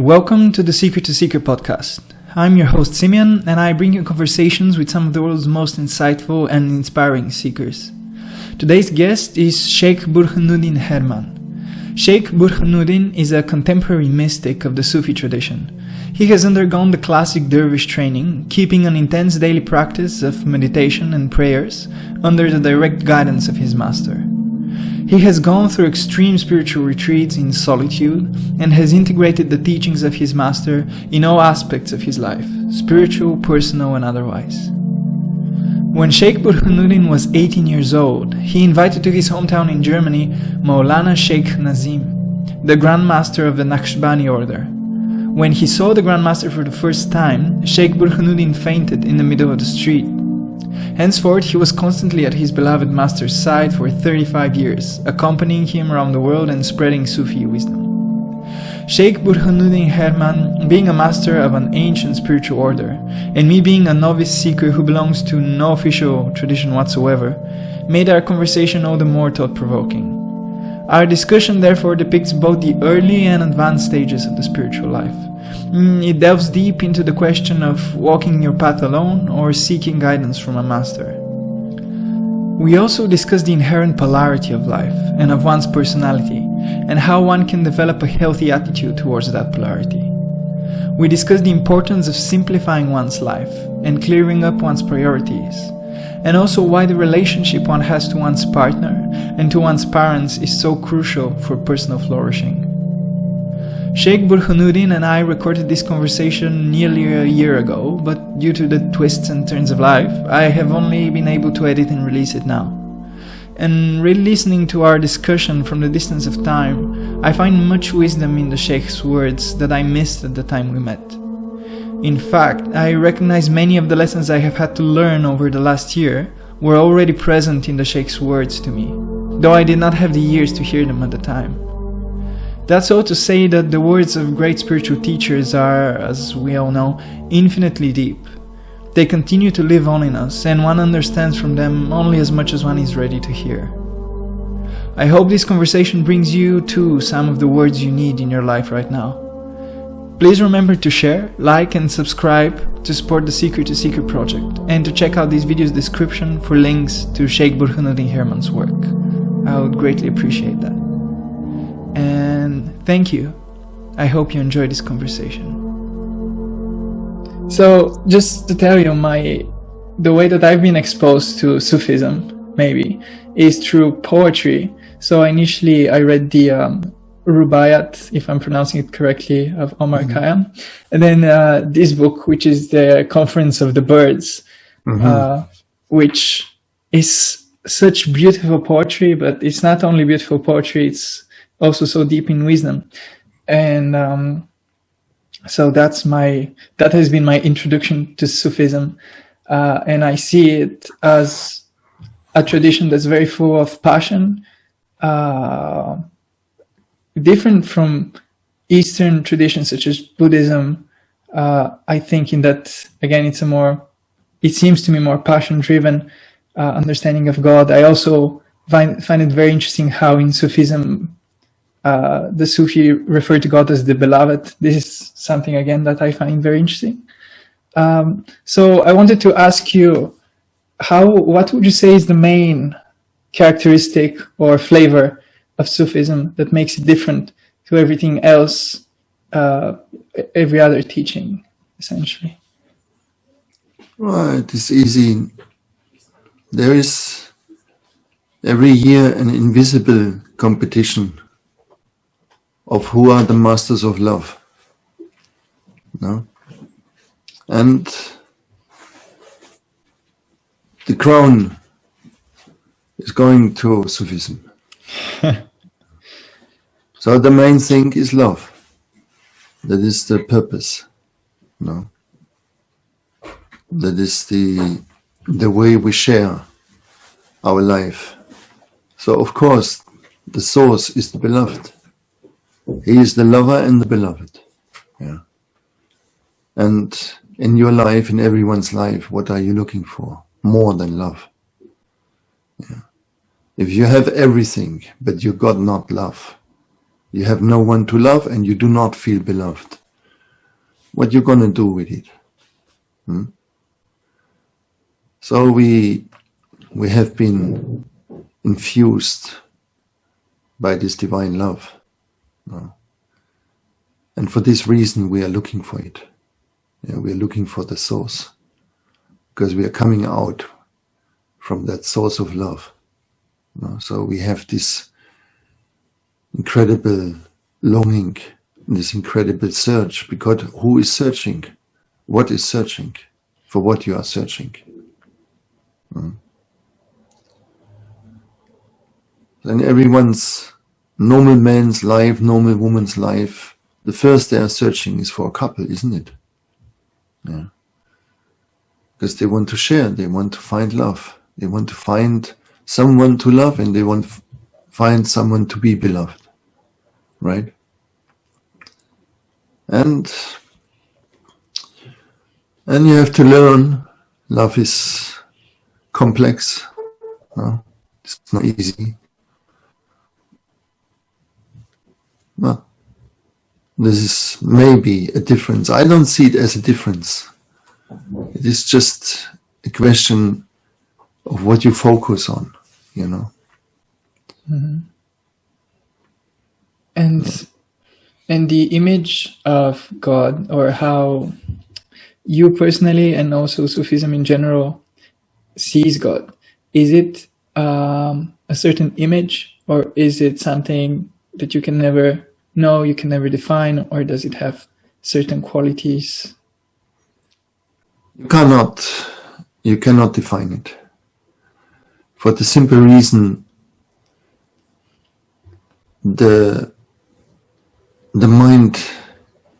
Welcome to the Seeker to Seeker podcast. I'm your host Simeon, and I bring you conversations with some of the world's most insightful and inspiring seekers. Today's guest is Shaykh Burhanuddin Herrmann. Shaykh Burhanuddin is a contemporary mystic of the Sufi tradition. He has undergone the classic dervish training, keeping an intense daily practice of meditation and prayers under the direct guidance of his master. He has gone through extreme spiritual retreats in solitude and has integrated the teachings of his master in all aspects of his life, spiritual, personal and otherwise. When Shaykh Burhanuddin was 18 years old, he invited to his hometown in Germany Maulana Sheikh Nazim, the Grand Master of the Naqshbandi order. When he saw the Grand Master for the first time, Shaykh Burhanuddin fainted in the middle of the street. Henceforth, he was constantly at his beloved master's side for 35 years, accompanying him around the world and spreading Sufi wisdom. Shaykh Burhanuddin Herrmann, being a master of an ancient spiritual order, and me being a novice seeker who belongs to no official tradition whatsoever, made our conversation all the more thought-provoking. Our discussion therefore depicts both the early and advanced stages of the spiritual life. It delves deep into the question of walking your path alone or seeking guidance from a master. We also discuss the inherent polarity of life and of one's personality, and how one can develop a healthy attitude towards that polarity. We discuss the importance of simplifying one's life and clearing up one's priorities, and also why the relationship one has to one's partner and to one's parents is so crucial for personal flourishing. Shaykh Burhanuddin and I recorded this conversation nearly a year ago, but due to the twists and turns of life, I have only been able to edit and release it now. And re-listening to our discussion from the distance of time, I find much wisdom in the Shaykh's words that I missed at the time we met. In fact, I recognize many of the lessons I have had to learn over the last year were already present in the Shaykh's words to me, though I did not have the years to hear them at the time. That's all to say that the words of great spiritual teachers are, as we all know, infinitely deep. They continue to live on in us, and one understands from them only as much as one is ready to hear. I hope this conversation brings you to some of the words you need in your life right now. Please remember to share, like and subscribe to support the Seeker to Seeker project, and to check out this video's description for links to Shaykh Burhanuddin Herrmann's work. I would greatly appreciate that. And thank you. I hope you enjoyed this conversation. So, just to tell you, the way that I've been exposed to Sufism, maybe, is through poetry. So initially I read the Rubaiyat, if I'm pronouncing it correctly, of Omar Khayyam. And then this book, which is the Conference of the Birds, which is such beautiful poetry, but it's not only beautiful poetry, it's also so deep in wisdom. And so that has been my introduction to Sufism. And I see it as a tradition that's very full of passion, different from Eastern traditions such as Buddhism. I think in that, again, it seems to me more passion-driven understanding of God. I also find it very interesting how in Sufism the Sufi refer to God as the beloved. This is something, again, that I find very interesting. So I wanted to ask you, what would you say is the main characteristic or flavor of Sufism that makes it different to everything else, every other teaching, essentially? Well, it is easy. There is every year an invisible competition of who are the masters of love. No? And the crown is going to Sufism. So the main thing is love. That is the purpose. No? That is the way we share our life. So of course the source is the beloved. He is the lover and the beloved. Yeah. And in your life, in everyone's life, what are you looking for? More than love. Yeah. If you have everything, but you got not love, You have no one to love and you do not feel beloved. what you're going to do with it. So we have been infused by this divine love. And for this reason we are looking for it. We are looking for the source, because we are coming out from that source of love. So we have this incredible longing, this incredible search, because who is searching? What is searching? For what you are searching? And everyone's normal man's life, normal woman's life, the first they are searching is for a couple, isn't it? Yeah. Because they want to share, they want to find love, they want to find someone to love, and they want to find someone to be beloved, right? And you have to learn, love is complex, it's not easy. Well, this is maybe a difference. I don't see it as a difference. It is just a question of what you focus on, Mm-hmm. And the image of God, or how you personally and also Sufism in general sees God, is it a certain image, or is it something that you can never know, you can never define, or does it have certain qualities? You cannot define it, for the simple reason the mind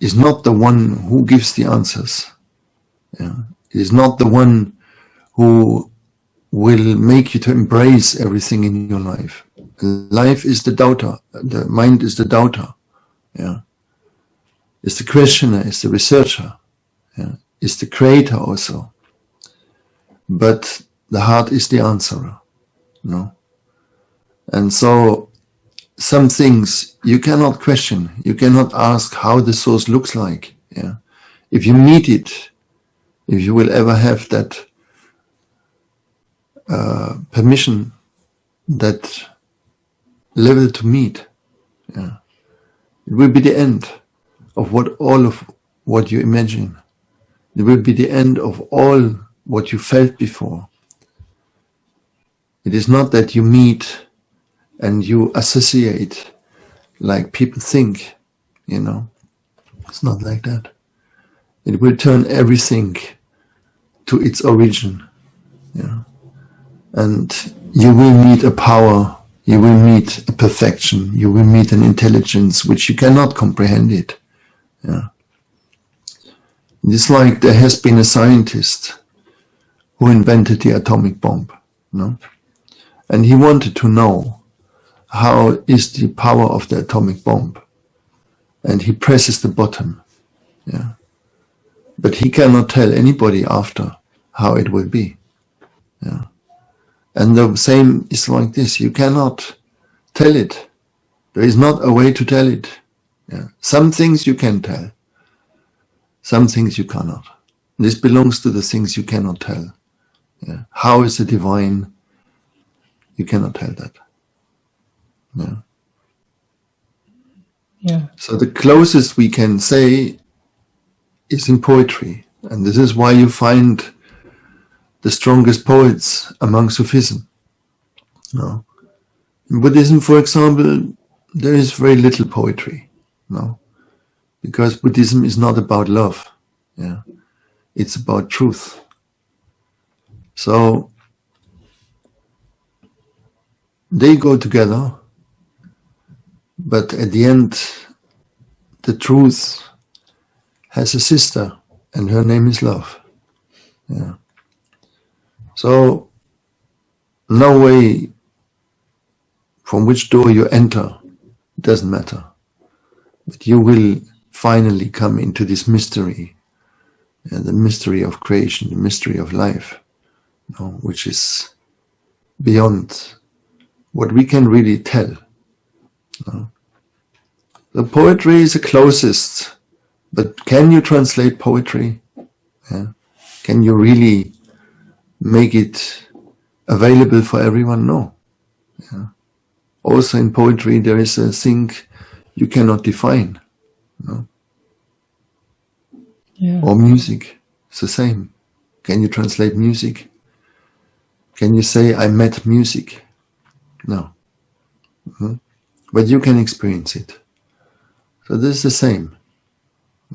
is not the one who gives the answers. It is not the one who will make you to embrace everything in your life. Life is the doubter. The mind is the doubter. It's the questioner, it's the researcher. It's the creator also. But the heart is the answerer. And so some things you cannot question. You cannot ask how the source looks like. If you meet it, if you will ever have that permission, that level to meet, it will be the end of all of what you imagine. It will be the end of all what you felt before. It is not that you meet and you associate like people think, It's not like that. It will turn everything to its origin. And you will meet a power, you will meet a perfection, you will meet an intelligence which you cannot comprehend it. It's like there has been a scientist who invented the atomic bomb, and he wanted to know how is the power of the atomic bomb, and he presses the button, but he cannot tell anybody after how it will be. And the same is like this. You cannot tell it. There is not a way to tell it. Some things you can tell. Some things you cannot. This belongs to the things you cannot tell. How is the divine? You cannot tell that. So the closest we can say is in poetry. And this is why you find the strongest poets among Sufism. In Buddhism, for example, there is very little poetry. Because Buddhism is not about love. It's about truth. So they go together, but at the end, the truth has a sister, and her name is love. So no way from which door you enter, it doesn't matter. But you will finally come into this mystery, the mystery of creation, the mystery of life, which is beyond what we can really tell. The poetry is the closest But can you translate poetry? Yeah. Can you really make it available for everyone? No. Yeah. Also in poetry there is a thing you cannot define. No? Yeah. Or music, it's the same. Can you translate music? Can you say, I met music? No. But you can experience it. So this is the same.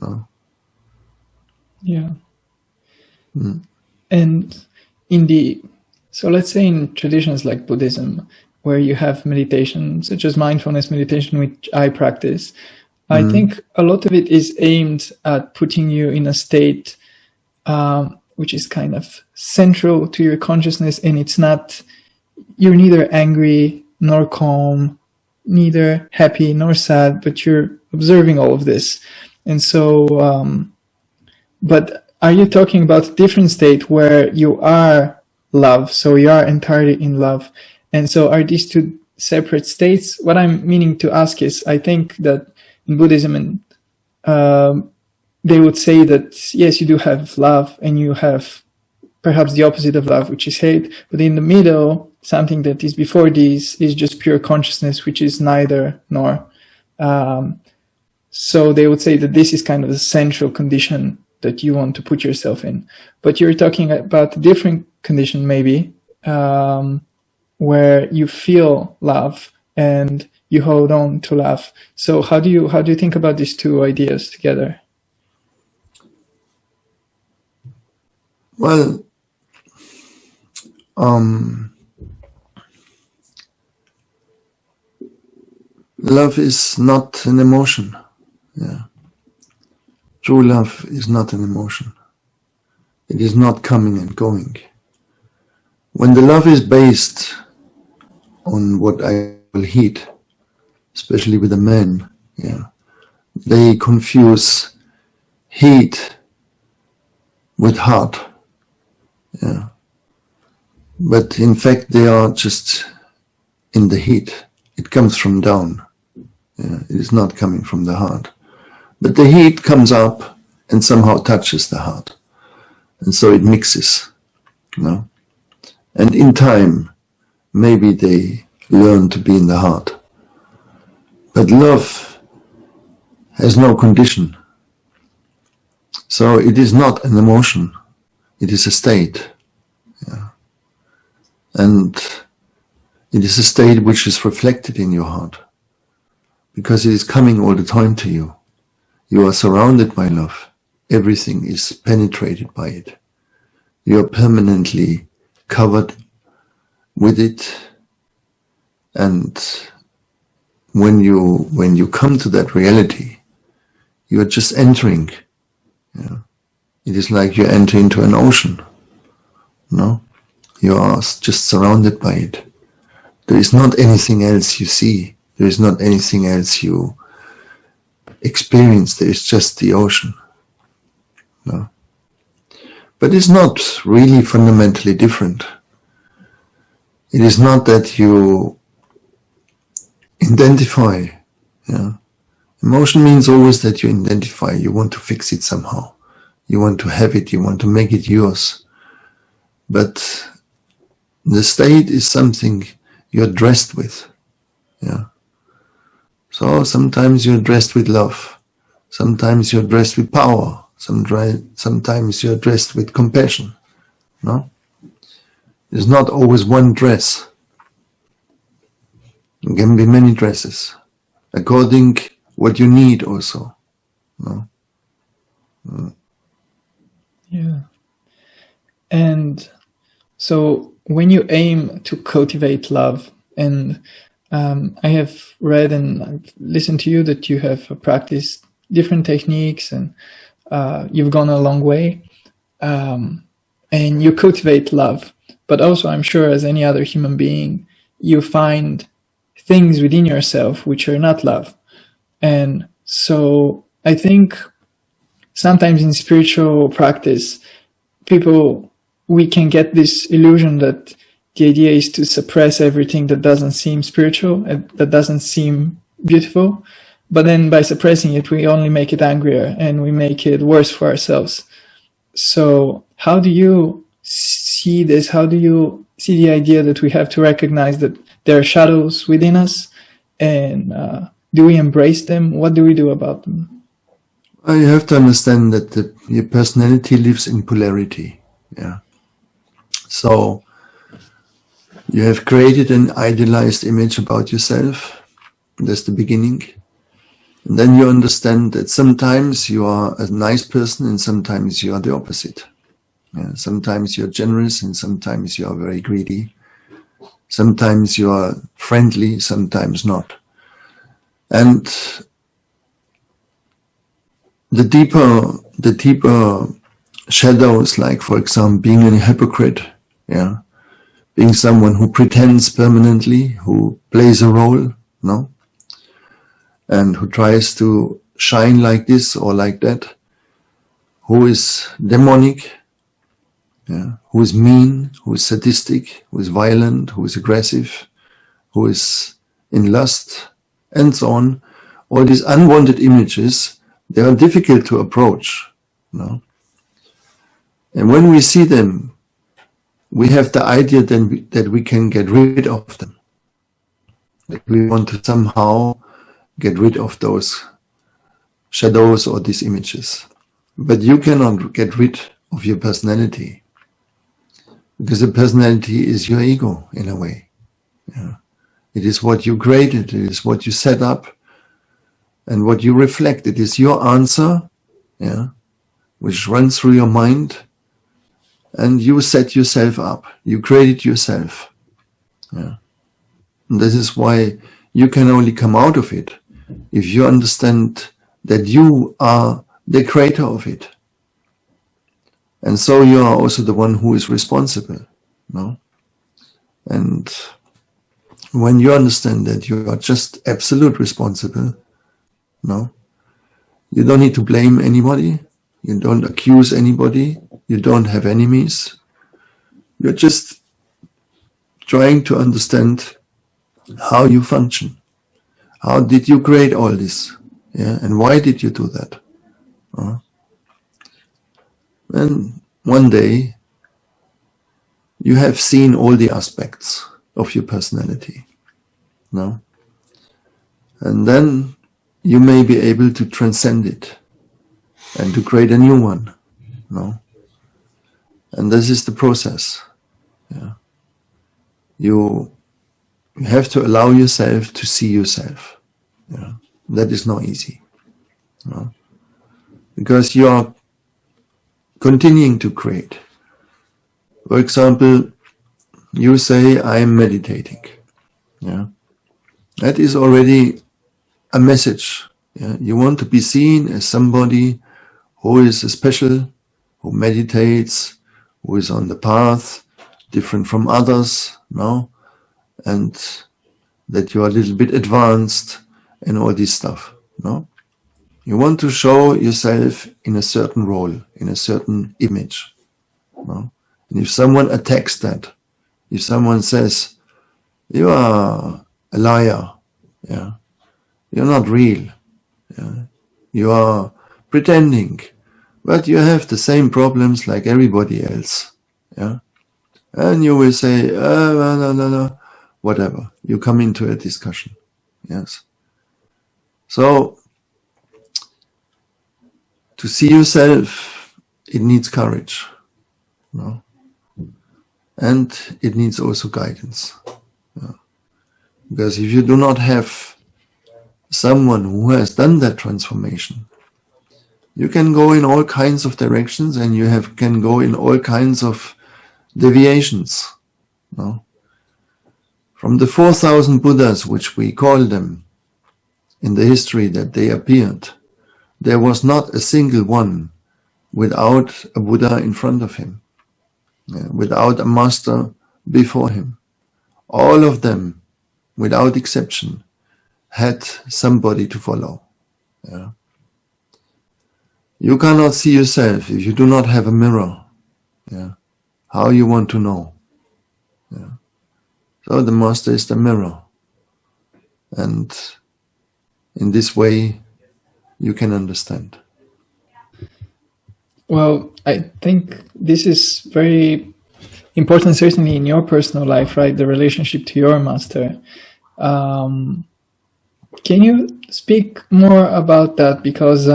No? Yeah. And so let's say in traditions like Buddhism, where you have meditation, such as mindfulness meditation, which I practice, I think a lot of it is aimed at putting you in a state which is kind of central to your consciousness, and you're neither angry nor calm, neither happy nor sad, but you're observing all of this. And so, but are you talking about a different state where you are love, so you are entirely in love? And so are these two separate states? What I'm meaning to ask is, I think that in Buddhism, and they would say that, yes, you do have love, and you have perhaps the opposite of love, which is hate, but in the middle, something that is before these is just pure consciousness, which is neither nor. So they would say that this is kind of the central condition that you want to put yourself in. But you're talking about a different condition, maybe, where you feel love and you hold on to love. So how do you think about these two ideas together? Well, love is not an emotion. Yeah. True love is not an emotion. It is not coming and going. When the love is based on what I call heat, especially with the men, yeah, they confuse heat with heart. Yeah. But in fact, they are just in the heat. It comes from down. Yeah. It is not coming from the heart. But the heat comes up and somehow touches the heart. And so it mixes. You know? And in time, maybe they learn to be in the heart. But love has no condition. So it is not an emotion. It is a state. Yeah. And it is a state which is reflected in your heart, because it is coming all the time to you. You are surrounded by love. Everything is penetrated by it. You are permanently covered with it. And when you come to that reality, you are just entering. Yeah. It is like you enter into an ocean. No? You are just surrounded by it. There is not anything else you see. There is not anything else you experience. There is just the ocean. No? But it's not really fundamentally different. It is not that you identify. Yeah? Emotion means always that you identify. You want to fix it somehow. You want to have it. You want to make it yours. But the state is something you're dressed with. Yeah. So sometimes you're dressed with love. Sometimes you're dressed with power. Sometimes you're dressed with compassion. No? There's not always one dress. There can be many dresses, according what you need also. No? Yeah. And so when you aim to cultivate love, and I have read and I've listened to you that you have practiced different techniques, and you've gone a long way, and you cultivate love. But also, I'm sure, as any other human being, you find things within yourself which are not love. And so I think sometimes in spiritual practice, we can get this illusion that the idea is to suppress everything that doesn't seem spiritual and that doesn't seem beautiful. but then by suppressing it, we only make it angrier and we make it worse for ourselves. So how do you see this? How do you see the idea that we have to recognize that there are shadows within us, and do we embrace them? What do we do about them? You have to understand that your personality lives in polarity. Yeah. So you have created an idealized image about yourself. That's the beginning. And then you understand that sometimes you are a nice person and sometimes you are the opposite. Yeah. Sometimes you're generous and sometimes you are very greedy. Sometimes you are friendly, sometimes not. And the deeper shadows, like for example being a hypocrite, yeah, being someone who pretends permanently, who plays a role, no, and who tries to shine like this or like that, who is demonic, yeah, who is mean, who is sadistic, who is violent, who is aggressive, who is in lust, and so on. All these unwanted images, they are difficult to approach, no? And when we see them, we have the idea then that we can get rid of them. That we want to somehow get rid of those shadows or these images. But you cannot get rid of your personality, because the personality is your ego in a way. Yeah. It is what you created, it is what you set up, and what you reflect. It is your answer, yeah, which runs through your mind, and you set yourself up. You created yourself. Yeah. And this is why you can only come out of it if you understand that you are the creator of it. And so you are also the one who is responsible. No? And when you understand that you are just absolute responsible, no, you don't need to blame anybody. You don't accuse anybody. You don't have enemies. You're just trying to understand how you function. How did you create all this? Yeah, and why did you do that? And one day you have seen all the aspects of your personality. No? And then you may be able to transcend it and to create a new one. No? And this is the process. Yeah. You have to allow yourself to see yourself. Yeah. That is not easy. No? Because you are continuing to create. For example, you say, I am meditating. Yeah. That is already a message. Yeah. You want to be seen as somebody who is special, who meditates, who is on the path, different from others, no? And that you are a little bit advanced and all this stuff, no? You want to show yourself in a certain role, in a certain image, no? And if someone attacks that, if someone says, you are a liar, yeah, you're not real, yeah, you are pretending, but you have the same problems like everybody else, yeah, and you will say, no, whatever. You come into a discussion, yes. So to see yourself, it needs courage, no? And it needs also guidance. Yeah. Because if you do not have someone who has done that transformation, you can go in all kinds of directions and you can go in all kinds of deviations. No? From the 4,000 Buddhas, which we call them, in the history that they appeared, there was not a single one without a Buddha in front of him, without a master before him. All of them, without exception, had somebody to follow. Yeah. You cannot see yourself if you do not have a mirror. Yeah. How you want to know? Yeah. So the master is the mirror, and In this way, you can understand. Well, I think this is very important, certainly in your personal life, right? The relationship to your master. Can you speak more about that? Because,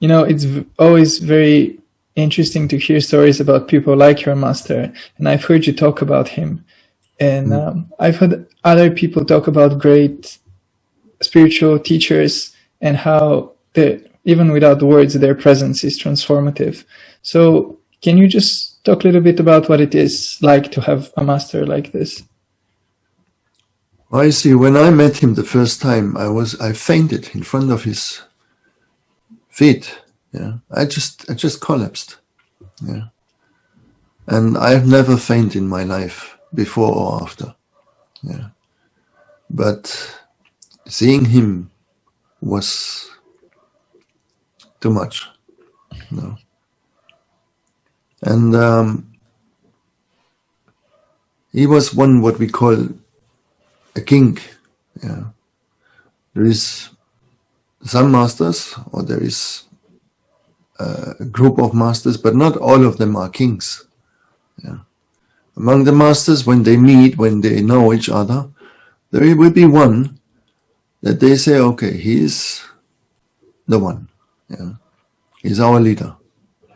it's always very interesting to hear stories about people like your master. And I've heard you talk about him. And I've heard other people talk about great spiritual teachers and how even without words, their presence is transformative. So can you just talk a little bit about what it is like to have a master like this? I see. When I met him the first time, I fainted in front of his feet. Yeah, I just collapsed. Yeah, and I've never fainted in my life before or after. Yeah, but seeing him was too much. No, and he was one what we call a king. Yeah, there is some masters, or there is a group of masters, but not all of them are kings. Yeah. Among the masters, when they meet, when they know each other, there will be one that they say, okay, he's the one. Yeah. He's our leader.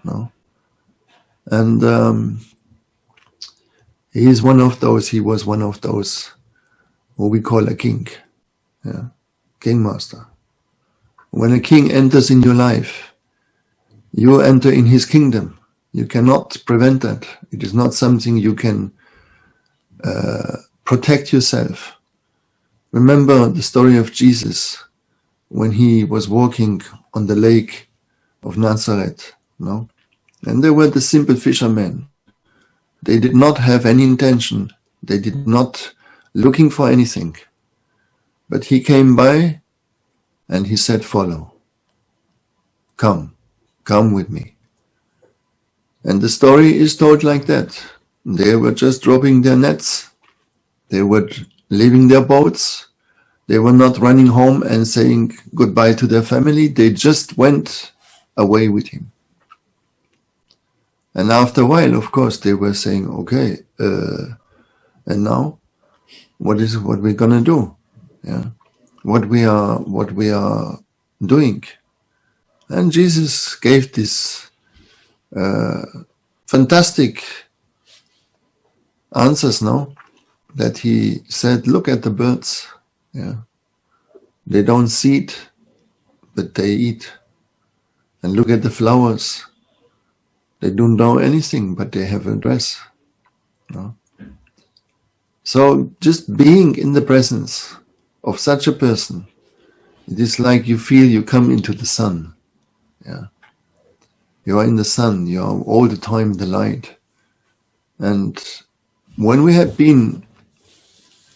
No? And he was one of those who we call a king. Yeah. King master. When a king enters in your life, you enter in his kingdom. You cannot prevent that. It is not something you can protect yourself. Remember the story of Jesus when he was walking on the lake of Nazareth, no? And they were the simple fishermen. They did not have any intention. They did not looking for anything. But he came by and he said, follow. Come with me. And the story is told like that. They were just dropping their nets. They were leaving their boats. They were not running home and saying goodbye to their family. They just went away with him. And after a while, of course, they were saying, okay, and now what we're gonna do? Yeah, what we are doing. And Jesus gave this fantastic answers, no? That he said, look at the birds. Yeah, they don't seed, but they eat. And look at the flowers. They don't know anything, but they have a dress. No? So just being in the presence of such a person, it is like you feel you come into the sun. Yeah, you are in the sun. You are all the time in the light. And when we had been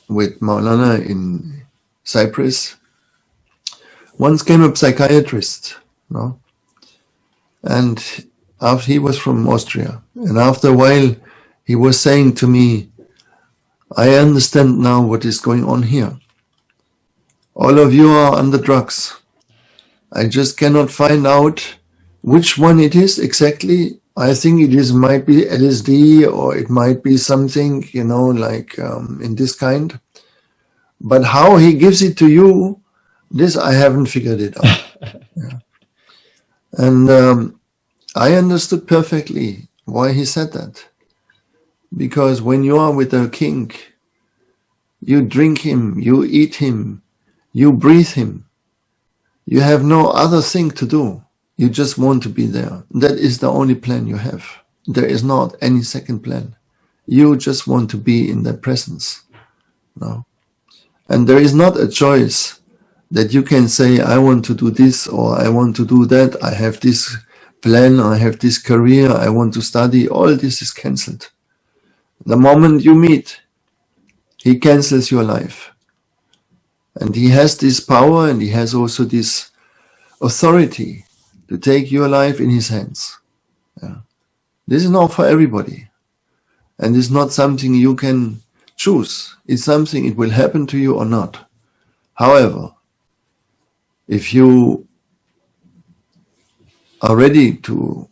with Maulana in Cyprus, once came a psychiatrist, no? And after he was from Austria, and after a while he was saying to me, I understand now what is going on here. All of you are under drugs. I just cannot find out which one it is exactly. I think might be LSD, or it might be something, like in this kind. But how he gives it to you, this I haven't figured it out. Yeah. And I understood perfectly why he said that. Because when you are with a king, you drink him, you eat him, you breathe him. You have no other thing to do. You just want to be there. That is the only plan you have. There is not any second plan. You just want to be in their presence. No? And there is not a choice that you can say, I want to do this or I want to do that. I have this plan, I have this career, I want to study. All this is cancelled. The moment you meet, he cancels your life. And he has this power, and he has also this authority to take your life in his hands. Yeah. This is not for everybody. And it's not something you can choose. It's something, it will happen to you or not. However, if you are ready to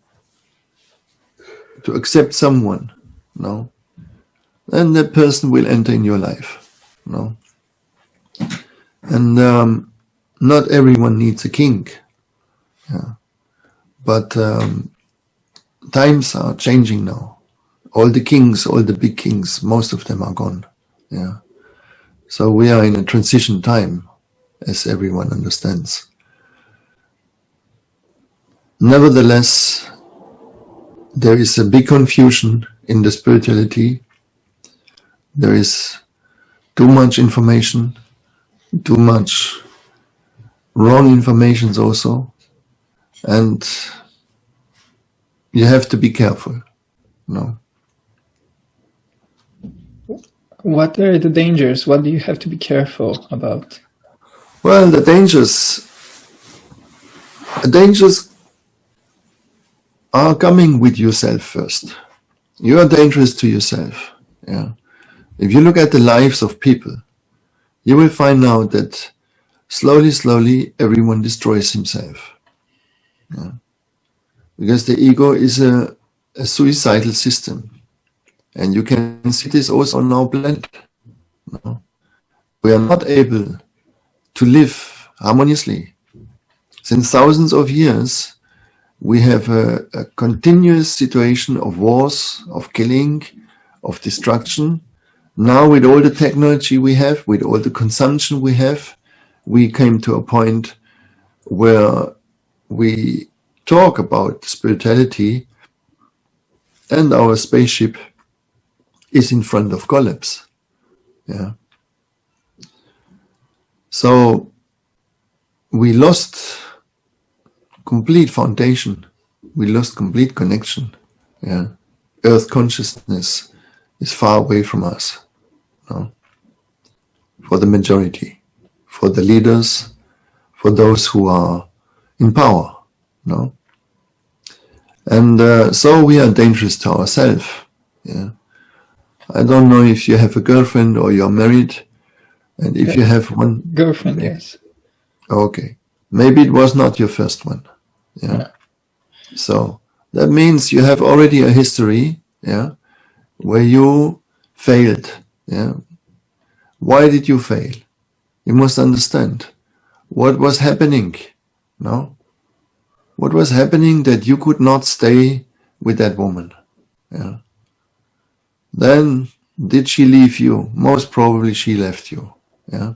accept someone, no, then that person will enter in your life, no. And not everyone needs a king, yeah. But times are changing now. All the kings, all the big kings, most of them are gone, yeah. So we are in a transition time, as everyone understands. Nevertheless, there is a big confusion in the spirituality. There is too much information, too much wrong information also, and you have to be careful, no? What are the dangers? What do you have to be careful about? Well, the dangers are coming with yourself first. You are dangerous to yourself, yeah. If you look at the lives of people, you will find out that slowly everyone destroys himself, yeah. Because the ego is a suicidal system. And you can see this also on our planet, no? We are not able to live harmoniously. Since thousands of years, we have a continuous situation of wars, of killing, of destruction. Now with all the technology we have, with all the consumption we have, we came to a point where we talk about spirituality and our spaceship is in front of collapse, yeah. So we lost complete foundation. We lost complete connection, yeah. Earth consciousness is far away from us, no? For the majority, for the leaders, for those who are in power, no? And so we are dangerous to ourselves, yeah. I don't know if you have a girlfriend or you're married, and if you have one girlfriend, yes. Okay, maybe it was not your first one, yeah. So that means you have already a history, yeah, where you failed, yeah. Why did you fail? You must understand what was happening, no? What was happening that you could not stay with that woman, yeah. Then, did she leave you? Most probably she left you, yeah.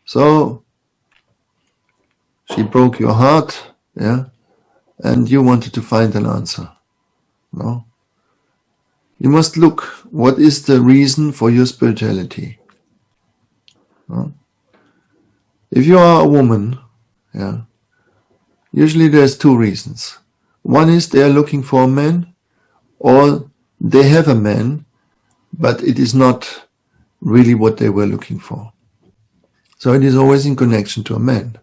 So, she broke your heart, yeah, and you wanted to find an answer, no? You must look, what is the reason for your spirituality, no? If you are a woman, yeah, usually there's two reasons. One is they are looking for a man, or they have a man, but it is not really what they were looking for. So it is always in connection to a man.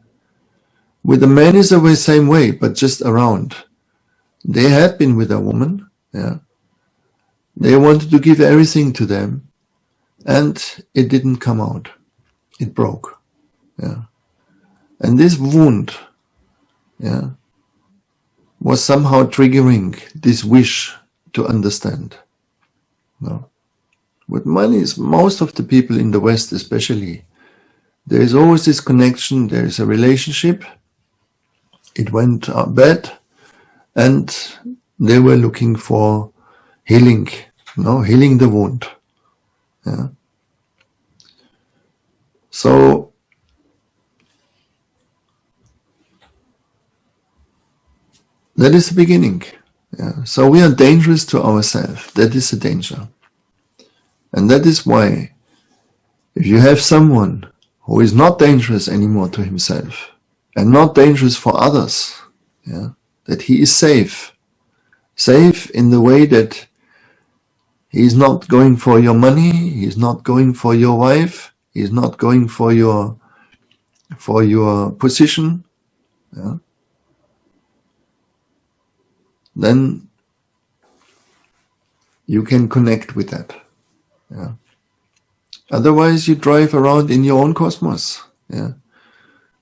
With a man is the same way, but just around. They had been with a woman, yeah. They wanted to give everything to them, and it didn't come out. It broke, yeah. And this wound, yeah, was somehow triggering this wish to understand, no. With money, most of the people in the West especially, there is always this connection, there is a relationship, it went bad, and they were looking for healing, no, healing the wound, yeah. So that is the beginning, yeah. So we are dangerous to ourselves, that is the danger. And that is why, if you have someone who is not dangerous anymore to himself, and not dangerous for others, yeah, that he is safe in the way that he is not going for your money, he is not going for your wife, he is not going for your position, yeah, then you can connect with that, yeah. Otherwise you drive around in your own cosmos, yeah.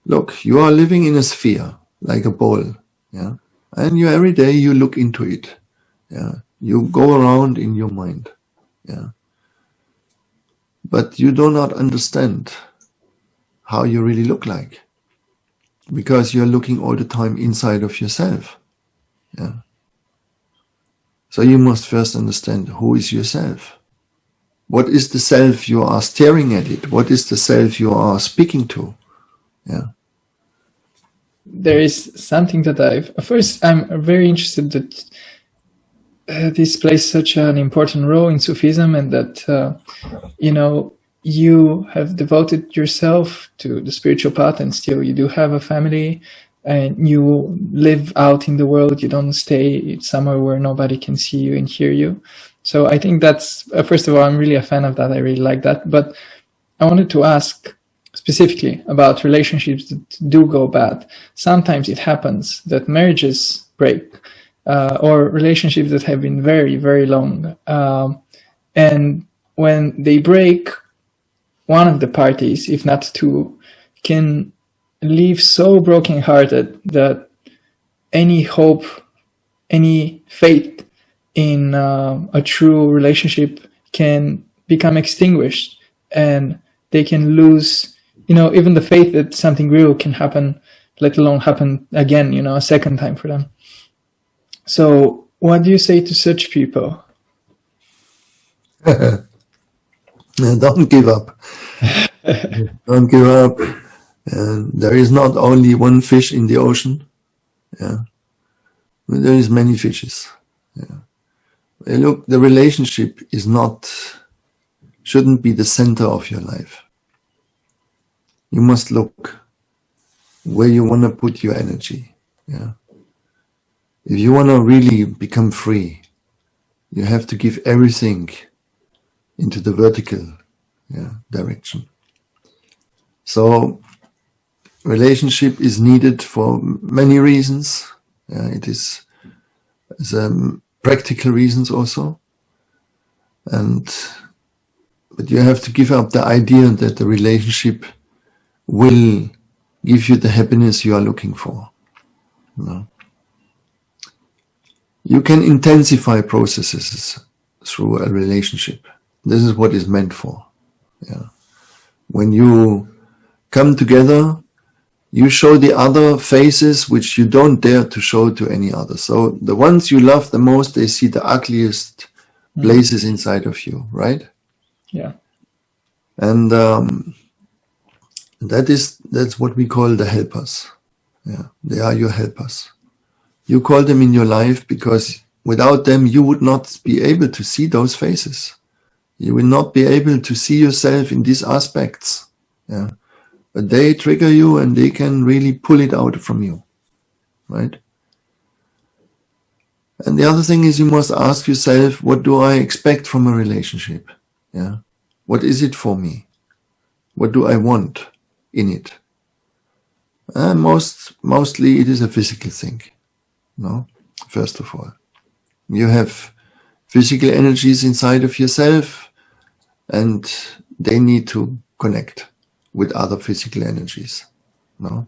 look, you are living in a sphere, like a ball, yeah, and you every day you look into it, yeah, you go around in your mind, yeah, but you do not understand how you really look like, because you're looking all the time inside of yourself, yeah. So you must first understand who is yourself. What is the self you are staring at it? What is the self you are speaking to? Yeah. There is something that I'm very interested that this plays such an important role in Sufism, and that you have devoted yourself to the spiritual path, and still you do have a family, and you live out in the world. You don't stay somewhere where nobody can see you and hear you. So I think that's, first of all, I'm really a fan of that. I really like that. But I wanted to ask specifically about relationships that do go bad. Sometimes it happens that marriages break, or relationships that have been very, very long. And when they break, one of the parties, if not two, can leave so brokenhearted that any hope, any faith in a true relationship can become extinguished, and they can lose, even the faith that something real can happen, let alone happen again, a second time for them. So what do you say to such people? Don't give up. Don't give up. And there is not only one fish in the ocean. Yeah. There is many fishes. Yeah. Look, the relationship shouldn't be the center of your life. You must look where you want to put your energy. Yeah. If you want to really become free, you have to give everything into the vertical direction. So relationship is needed for many reasons. It is practical reasons also. But you have to give up the idea that the relationship will give you the happiness you are looking for. No. You can intensify processes through a relationship. This is what it's meant for. Yeah. When you come together, you show the other faces which you don't dare to show to any other. So the ones you love the most, they see the ugliest places inside of you, right? Yeah. And that's what we call the helpers. Yeah, they are your helpers. You call them in your life because without them you would not be able to see those faces. You will not be able to see yourself in these aspects. Yeah. But they trigger you and they can really pull it out from you. Right? And the other thing is you must ask yourself, what do I expect from a relationship? Yeah. What is it for me? What do I want in it? Mostly it is a physical thing. No, first of all, you have physical energies inside of yourself, and they need to connect with other physical energies. No,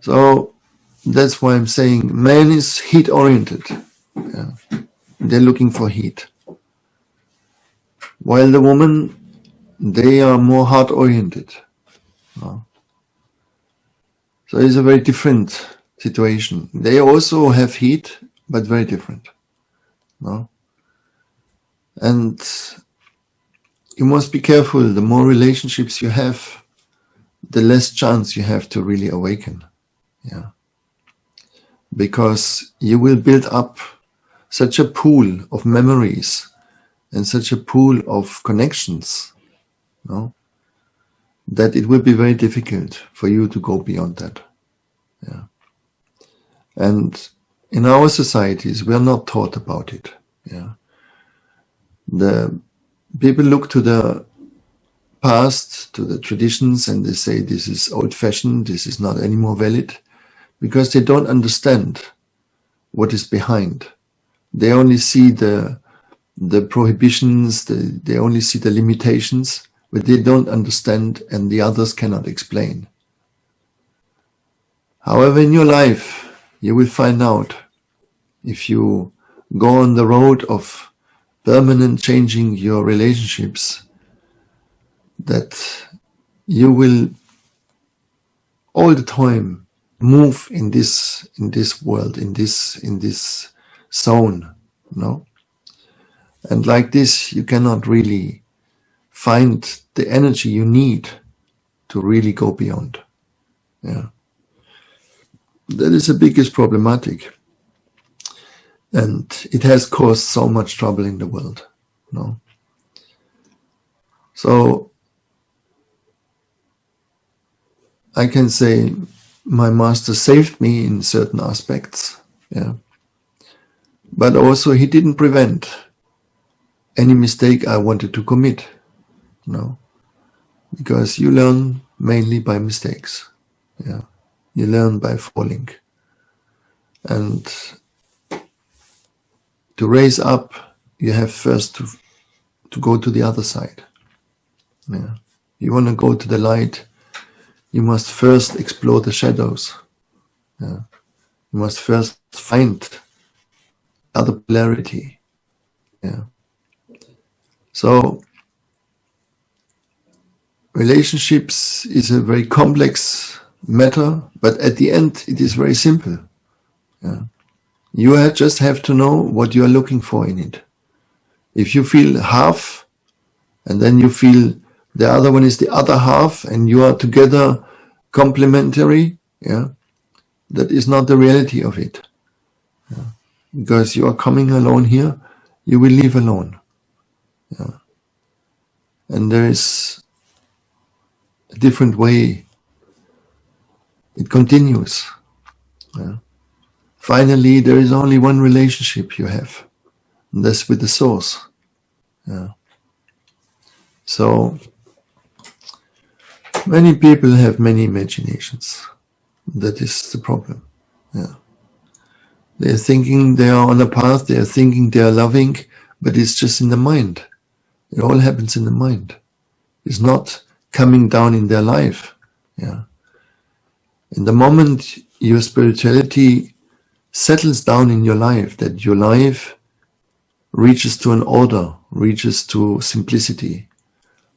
so that's why I'm saying man is heat oriented. Yeah. They're looking for heat, while the woman, they are more heart oriented. No? So it's a very different situation. They also have heat, but very different. No? And you must be careful. The more relationships you have, the less chance you have to really awaken. Yeah. Because you will build up such a pool of memories and such a pool of connections, no? That it will be very difficult for you to go beyond that. Yeah. And in our societies, we are not taught about it. Yeah. The people look to the past, to the traditions, and they say this is old-fashioned, this is not anymore valid, because they don't understand what is behind. They only see the prohibitions, they only see the limitations, but they don't understand, and the others cannot explain. However, in your life, you will find out, if you go on the road of permanent changing your relationships, that you will all the time move in this world, in this zone, no? And like this, you cannot really find the energy you need to really go beyond. Yeah, that is the biggest problematic, and it has caused so much trouble in the world. No, so I can say my master saved me in certain aspects. Yeah, but also he didn't prevent any mistake I wanted to commit. No, because you learn mainly by mistakes. Yeah, you learn by falling, and to raise up, you have first to go to the other side. Yeah, you want to go to the light, you must first explore the shadows. Yeah, you must first find other polarity. Yeah, so relationships is a very complex matter, but at the end it is very simple. Yeah. You just have to know what you are looking for in it. If you feel half, and then you feel the other one is the other half, and you are together complementary, yeah, that is not the reality of it. Yeah. Because you are coming alone here, you will leave alone. Yeah. And there is a different way. It continues. Yeah. Finally, there is only one relationship you have, and that's with the source. Yeah. So many people have many imaginations. That is the problem. Yeah. They are thinking they are on a path, they are thinking they are loving, but it's just in the mind. It all happens in the mind. It's not coming down in their life. Yeah. In the moment your spirituality settles down in your life, that your life reaches to an order, reaches to simplicity,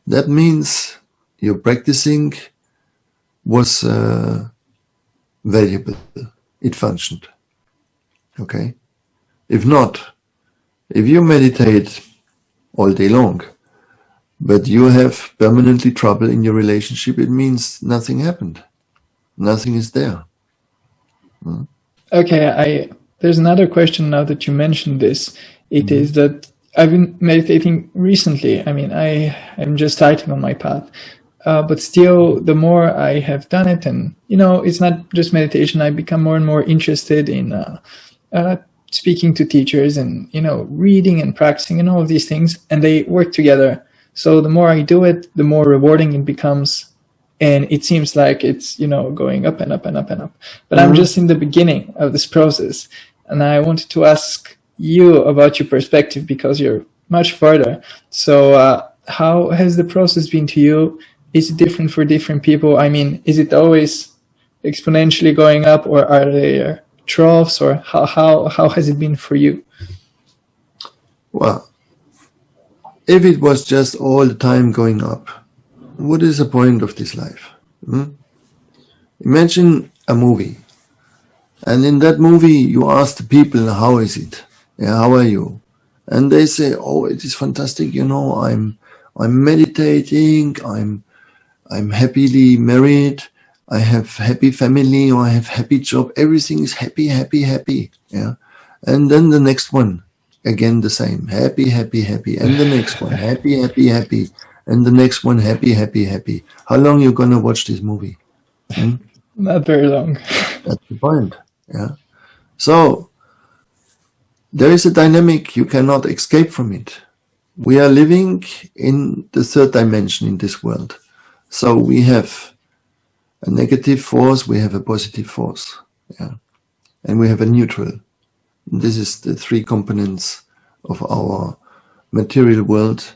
that means your practicing was valuable. It functioned. Okay? If not, if you meditate all day long, but you have permanently trouble in your relationship, it means nothing happened. Nothing is there. Okay, there's another question now that you mentioned this. It is that I've been meditating recently. I mean, I'm just starting on my path. But still, the more I have done it, and, it's not just meditation, I become more and more interested in speaking to teachers and, reading and practicing and all of these things, and they work together. So the more I do it, the more rewarding it becomes. And it seems like it's, going up and up and up and up. But I'm just in the beginning of this process. And I wanted to ask you about your perspective, because you're much further. So how has the process been to you? Is it different for different people? I mean, is it always exponentially going up, or are there troughs, or how has it been for you? Well, if it was just all the time going up, what is the point of this life? Imagine a movie, and in that movie you ask the people, how is it? Yeah, how are you? And they say, oh, it is fantastic. I'm meditating. I'm happily married. I have happy family, or I have happy job. Everything is happy, happy, happy. Yeah. And then the next one, again the same, happy, happy, happy. And the next one, happy, happy, happy. And the next one, happy, happy, happy. How long you gonna watch this movie? Not very long. That's the point. Yeah. So there is a dynamic, you cannot escape from it. We are living in the third dimension in this world. So we have a negative force, we have a positive force. Yeah. And we have a neutral. This is the three components of our material world,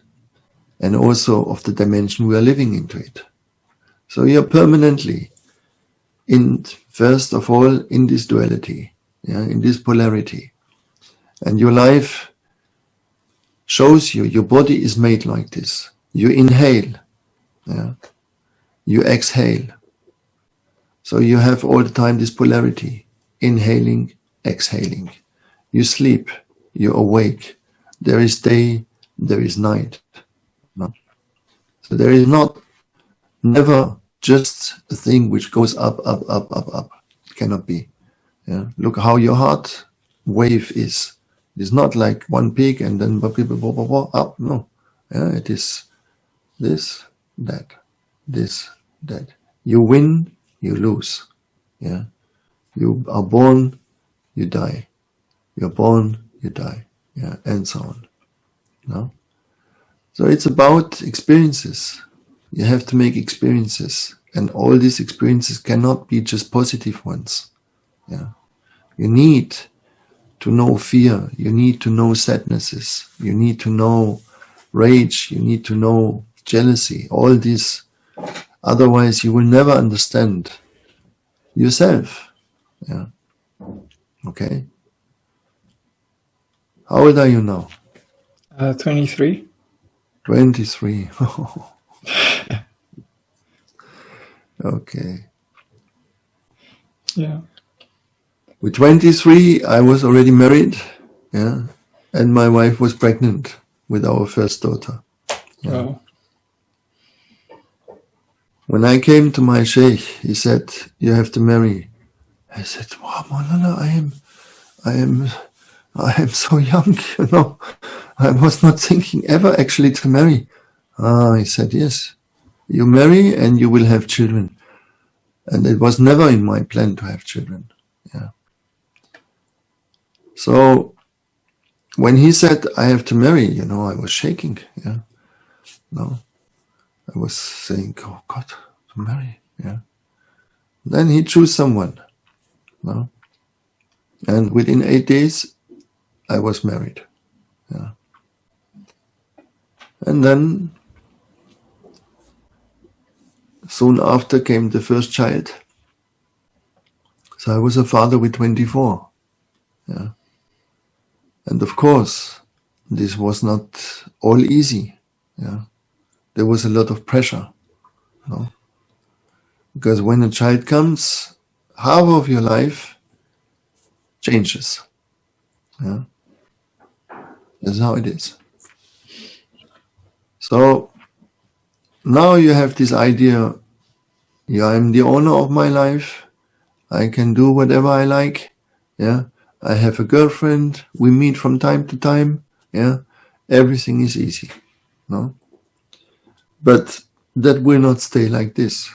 and also of the dimension we are living into it. So you're permanently first of all, in this duality, in this polarity. And your life shows you, your body is made like this. You inhale, you exhale. So you have all the time this polarity, inhaling, exhaling. You sleep, you awake. There is day, there is night. No? So there is never just a thing which goes up, up, up, up, up. It cannot be. Look how your heart wave is. It's not like one peak and then people up. No. It is this, that, this, that. You win, you lose. You are born, you die. You're born, you die. And so on. No? So it's about experiences. You have to make experiences. And all these experiences cannot be just positive ones. You need to know fear. You need to know sadnesses. You need to know rage. You need to know jealousy. All this. Otherwise, you will never understand yourself. Okay? How old are you now? 23. 23. Okay. Yeah. With 23, I was already married, and my wife was pregnant with our first daughter. Wow. When I came to my sheikh, he said, "You have to marry." I said, "Wow, Maulana, I am so young, I was not thinking ever actually to marry." He said, "Yes, you marry and you will have children." And it was never in my plan to have children. So when he said, "I have to marry," I was shaking. No, I was saying, "Oh God, to marry." Then he chose someone. No, and within 8 days, I was married. And then soon after came the first child. So I was a father with 24. And of course, this was not all easy. There was a lot of pressure. Because when a child comes, half of your life changes. That's how it is. So now you have this idea, I am the owner of my life. I can do whatever I like. I have a girlfriend. We meet from time to time. Everything is easy. No? But that will not stay like this.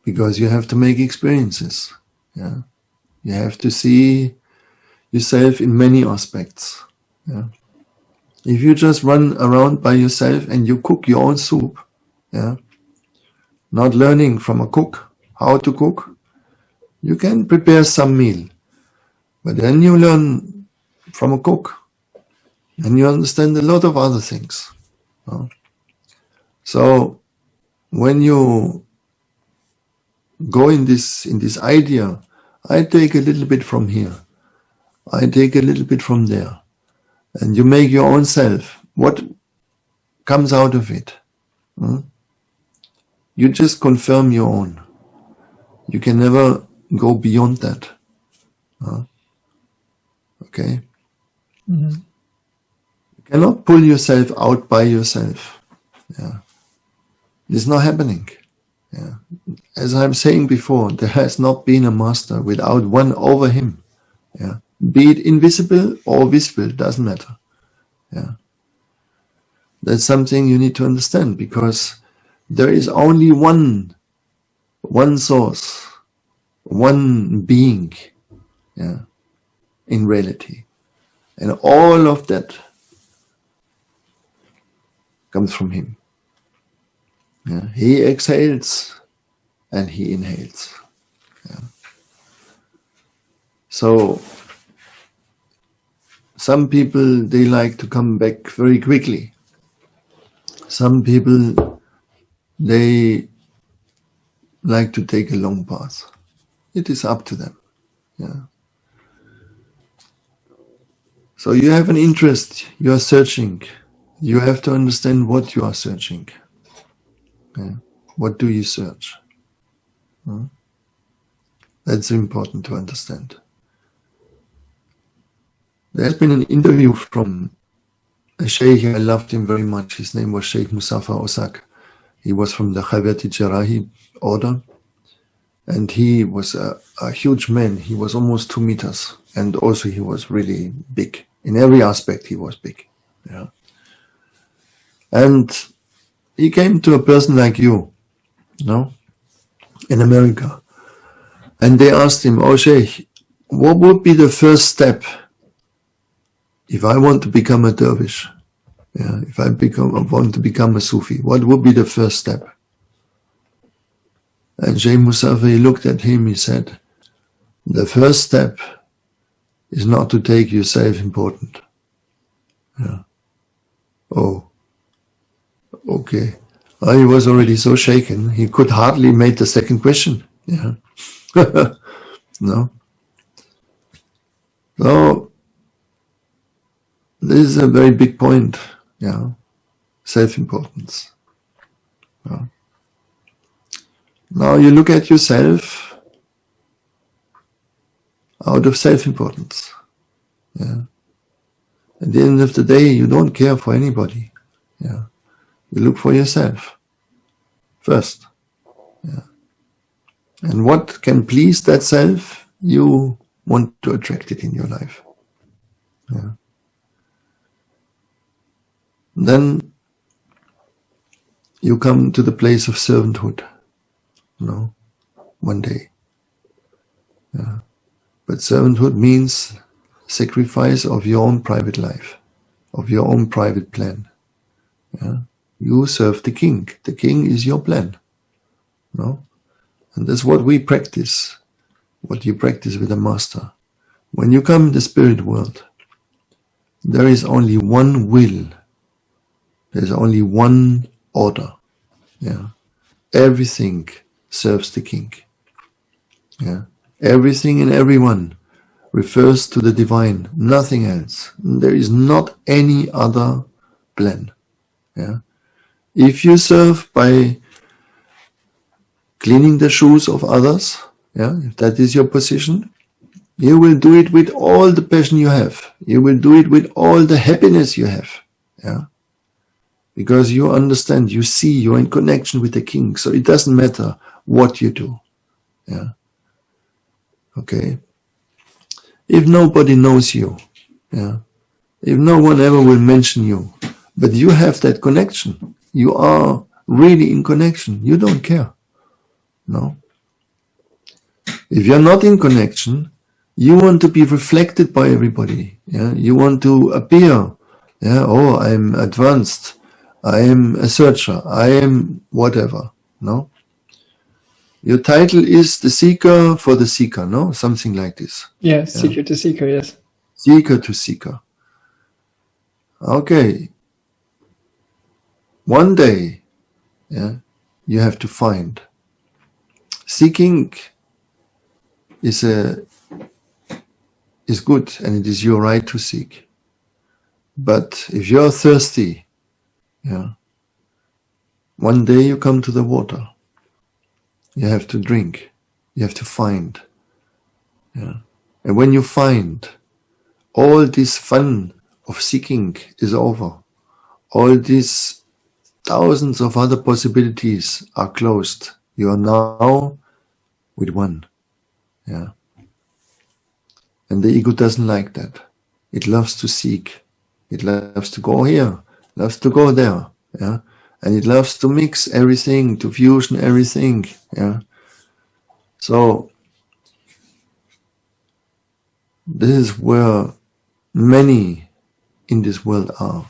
Because you have to make experiences. You have to see yourself in many aspects. If you just run around by yourself and you cook your own soup, not learning from a cook how to cook, you can prepare some meal. But then you learn from a cook and you understand a lot of other things. So when you go in this idea, I take a little bit from here, I take a little bit from there, and you make your own self. What comes out of it? You just confirm your own. You can never go beyond that. Okay? Mm-hmm. You cannot pull yourself out by yourself. It's not happening. As I'm saying before, there has not been a master without one over him. Be it invisible or visible, doesn't matter. That's something you need to understand, because there is only one source, one being, in reality. And all of that comes from him. He exhales and he inhales. So some people, they like to come back very quickly. Some people, they like to take a long path. It is up to them. Yeah. So you have an interest, you are searching. You have to understand what you are searching. Yeah. What do you search? That's important to understand. There's been an interview from a sheikh, I loved him very much. His name was Sheikh Musafa Osak. He was from the Khavyati Jarahi order. And he was a huge man. He was almost 2 meters. And also he was really big. In every aspect he was big. Yeah. And he came to a person like you, in America. And they asked him, "Oh Sheikh, what would be the first step if I want to become a dervish? Yeah, if I want to become a Sufi, what would be the first step?" And Sheikh Musafi looked at him, he said, "The first step is not to take yourself important." Yeah. Oh, okay. He was already so shaken, he could hardly make the second question. Yeah. No. So, this is a very big point. Yeah. Self-importance. Yeah. Now you look at yourself out of self-importance. Yeah. At the end of the day, you don't care for anybody. Yeah. You look for yourself first. Yeah. And what can please that self, you want to attract it in your life. Yeah. Then you come to the place of servanthood. One day. Yeah. But servanthood means sacrifice of your own private life, of your own private plan. Yeah. You serve the king. The king is your plan. And that's what we practice, what you practice with a master. When you come in the spirit world, there is only one will. There's only one order. Yeah. Everything serves the king. Yeah. Everything and everyone refers to the divine, nothing else. There is not any other plan. Yeah. If you serve by cleaning the shoes of others, if that is your position, you will do it with all the passion you have. You will do it with all the happiness you have. Yeah. Because you understand, you see, you're in connection with the king. So it doesn't matter what you do. Yeah. Okay. If nobody knows you, if no one ever will mention you, but you have that connection, you are really in connection, you don't care. No. If you're not in connection, you want to be reflected by everybody. Yeah. You want to appear. Yeah. Oh, I'm advanced. I am a searcher. I am whatever. No. Your title is the seeker for the seeker. No, something like this. Yeah, seeker to seeker. Yes. Seeker to seeker. Okay. One day, you have to find. Seeking is good, and it is your right to seek. But if you're thirsty, one day you come to the water. You have to drink. You have to find. Yeah. And when you find, all this fun of seeking is over. All these thousands of other possibilities are closed. You are now with one. Yeah. And the ego doesn't like that. It loves to seek. It loves to go here, loves to go there. Yeah. And it loves to mix everything, to fusion everything. Yeah. So this is where many in this world are.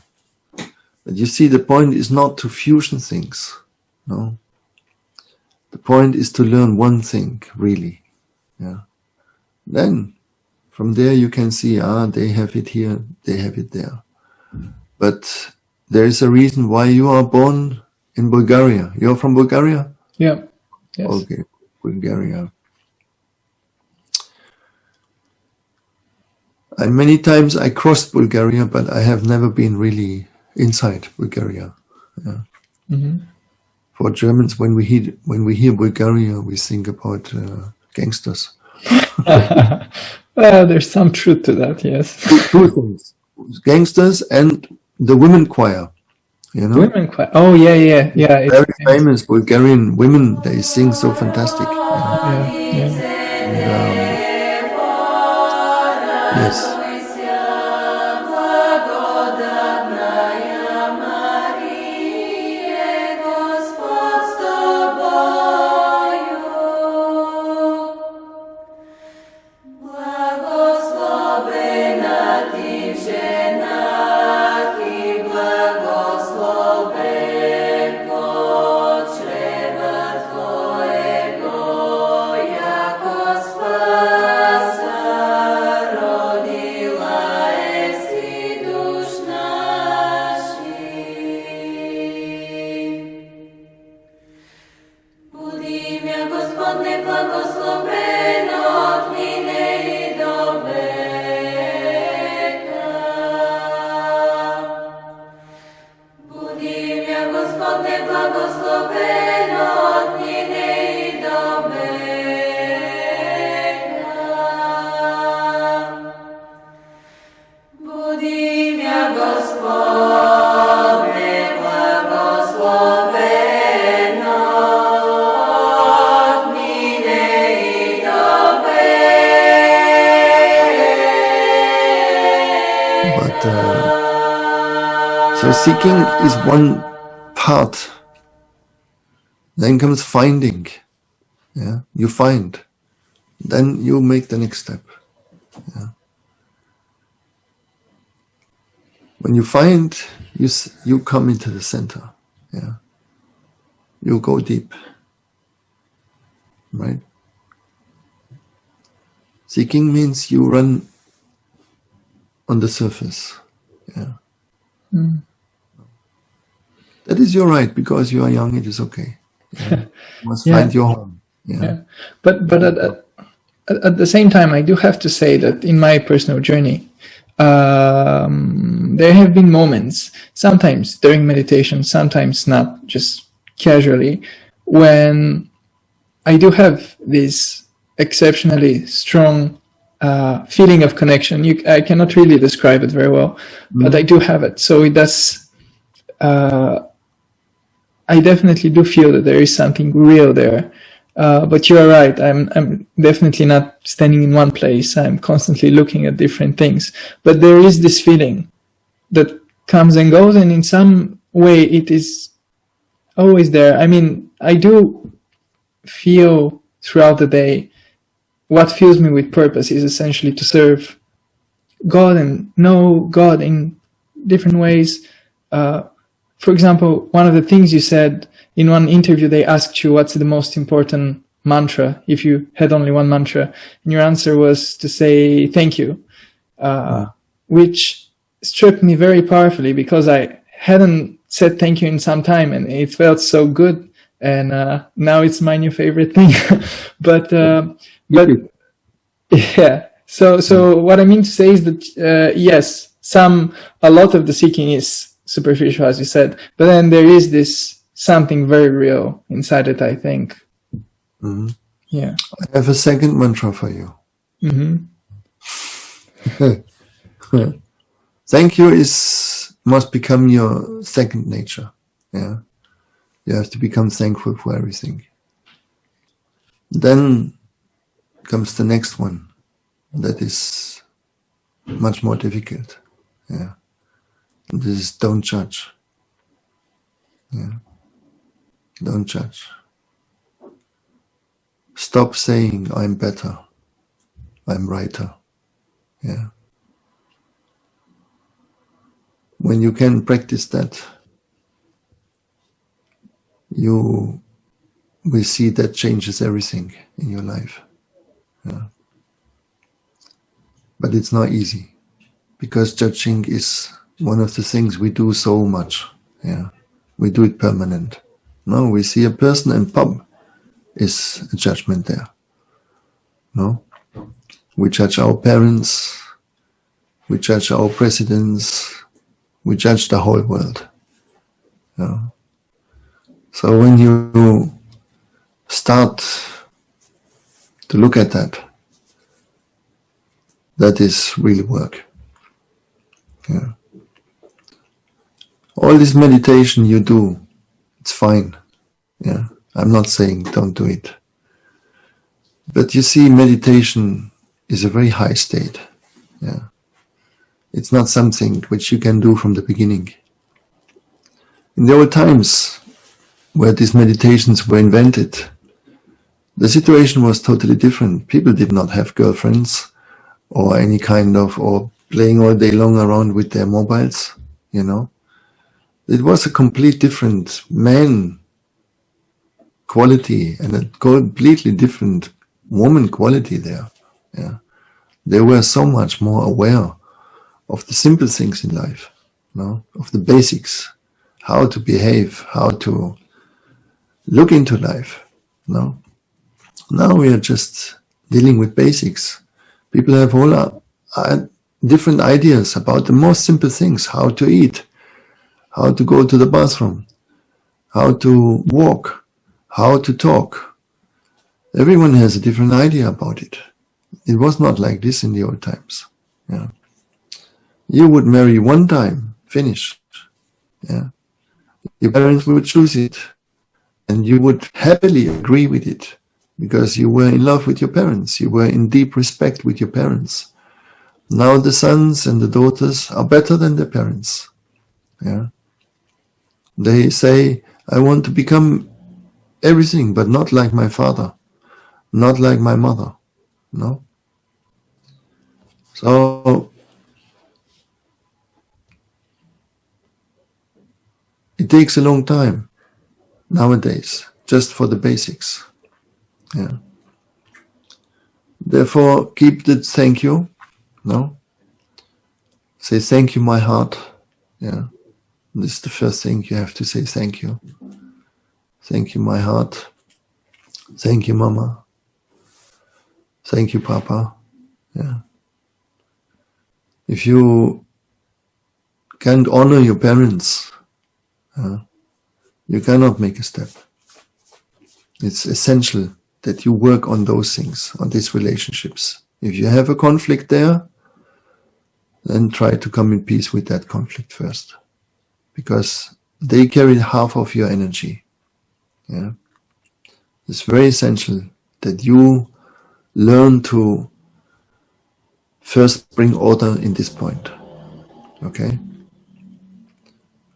But you see, the point is not to fusion things. No. The point is to learn one thing, really. Yeah. Then from there you can see, they have it here, they have it there. But there is a reason why you are born in Bulgaria. You're from Bulgaria? Yeah. Yes. Okay, Bulgaria. And many times I crossed Bulgaria, but I have never been really inside Bulgaria. Yeah. Mm-hmm. For Germans, when we hear Bulgaria, we think about gangsters. Well, there's some truth to that, yes. Two things: gangsters and the women choir. You know, Women choir. Oh, yeah. It's very famous Bulgarian women. They sing so fantastic. Yeah. Yes. So seeking is one part. Then comes finding. Yeah, you find. Then you make the next step. Yeah. When you find, you come into the center. Yeah. You go deep. Right? Seeking means you run on the surface. Yeah. Mm. That is your right, because you are young, it is okay. Yeah. You must find your home. Yeah. But at the same time, I do have to say that in my personal journey, there have been moments, sometimes during meditation, sometimes not, just casually, when I do have this exceptionally strong feeling of connection. I cannot really describe it very well, but I do have it. So it does. I definitely do feel that there is something real there. But you are right. I'm definitely not standing in one place. I'm constantly looking at different things. But there is this feeling that comes and goes, and in some way it is always there. I mean, I do feel throughout the day, what fills me with purpose is essentially to serve God and know God in different ways. For example, one of the things you said in one interview, they asked you what's the most important mantra if you had only one mantra, and your answer was to say thank you, which struck me very powerfully, because I hadn't said thank you in some time, and it felt so good, and now it's my new favorite thing. but yeah, so what I mean to say is that yes, a lot of the seeking is superficial, as you said, but then there is this something very real inside it, I think. Mm-hmm. Yeah. I have a second mantra for you. Mm-hmm. Thank you must become your second nature. Yeah. You have to become thankful for everything. Then comes the next one. That is much more difficult. Yeah. And this is don't judge. Yeah. Don't judge. Stop saying I'm better. I'm righter. Yeah. When you can practice that, you will see that changes everything in your life. Yeah. But it's not easy, because judging is one of the things we do so much. Yeah. We do it permanent. No, we see a person in pub is a judgment there. No? We judge our parents, we judge our presidents, we judge the whole world. No? So when you start to look at that, that is real work. Yeah. All this meditation you do, it's fine. Yeah. I'm not saying don't do it. But you see, meditation is a very high state. Yeah. It's not something which you can do from the beginning. In the old times, where these meditations were invented, the situation was totally different. People did not have girlfriends or any kind of, or playing all day long around with their mobiles, you know. It was a complete different man quality and a completely different woman quality there. Yeah. They were so much more aware of the simple things in life, you know, of the basics, how to behave, how to look into life. No? Now we are just dealing with basics. People have all different ideas about the most simple things, how to eat, how to go to the bathroom, how to walk, how to talk. Everyone has a different idea about it. It was not like this in the old times. Yeah. You would marry one time, finish. Yeah. Your parents would choose it, and you would happily agree with it because you were in love with your parents. You were in deep respect with your parents. Now the sons and the daughters are better than their parents. Yeah. They say, I want to become everything, but not like my father, not like my mother. No? So it takes a long time nowadays just for the basics. Yeah. Therefore, keep the thank you. No? Say thank you, my heart. Yeah. This is the first thing you have to say, thank you. Thank you, my heart. Thank you, Mama. Thank you, Papa. Yeah. If you can't honor your parents, you cannot make a step. It's essential that you work on those things, on these relationships. If you have a conflict there, then try to come in peace with that conflict first, because they carry half of your energy. Yeah, it's very essential that you learn to first bring order in this point. Okay?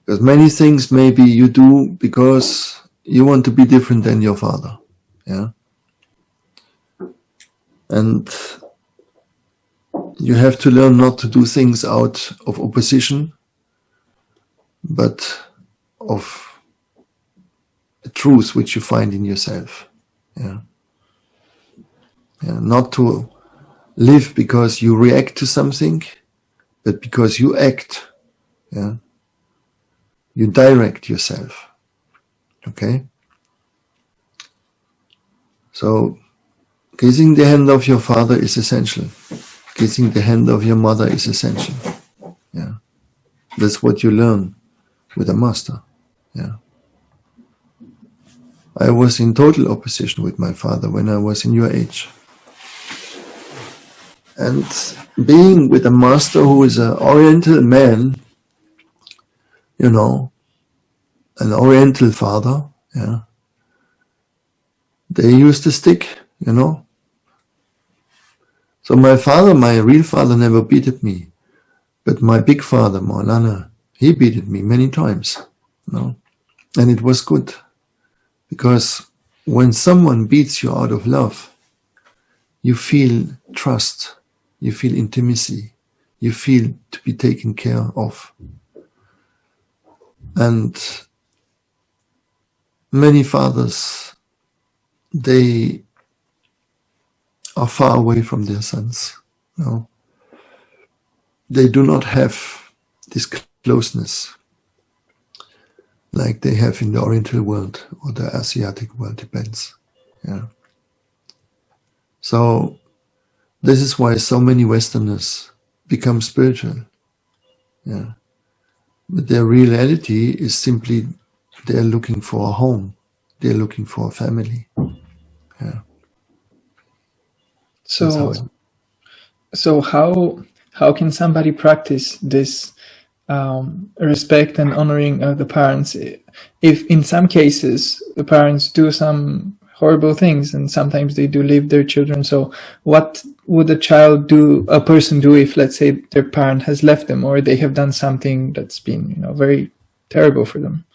Because many things maybe you do because you want to be different than your father. Yeah. And you have to learn not to do things out of opposition, but of the truth which you find in yourself. Yeah. Yeah. Not to live because you react to something, but because you act. Yeah. You direct yourself. Okay? So, kissing the hand of your father is essential. Kissing the hand of your mother is essential. Yeah. That's what you learn with a master. Yeah. I was in total opposition with my father when I was in your age. And being with a master who is an Oriental man, you know, an Oriental father, yeah, they used a stick, you know. So my father, my real father, never beated me. But my big father, Maulana, he beated me many times, you know. And it was good. Because when someone beats you out of love, you feel trust, you feel intimacy, you feel to be taken care of. And many fathers, they are far away from their sons. You know? They do not have this closeness like they have in the Oriental world or the Asiatic world, depends. Yeah. So this is why so many Westerners become spiritual. Yeah. But their reality is simply they're looking for a home. They're looking for a family. Yeah. So how can somebody practice this respect and honoring of the parents if in some cases the parents do some horrible things and sometimes they do leave their children? So what would a person do if, let's say, their parent has left them or they have done something that's been very terrible for them?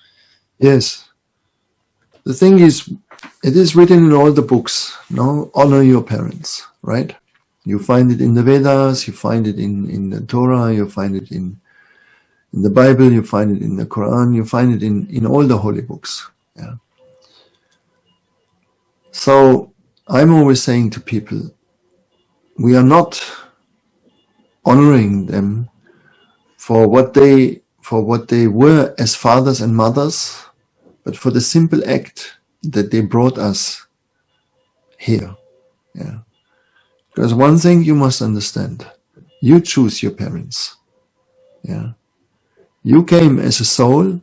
Yes. The thing is, it is written in all the books, honor your parents, right? You find it in the Vedas, you find it in the Torah, you find it in the Bible, you find it in the Quran, you find it in all the holy books. Yeah. So I'm always saying to people, we are not honoring them for what they were as fathers and mothers, but for the simple act that they brought us here. Yeah. Because one thing you must understand, you choose your parents. Yeah. You came as a soul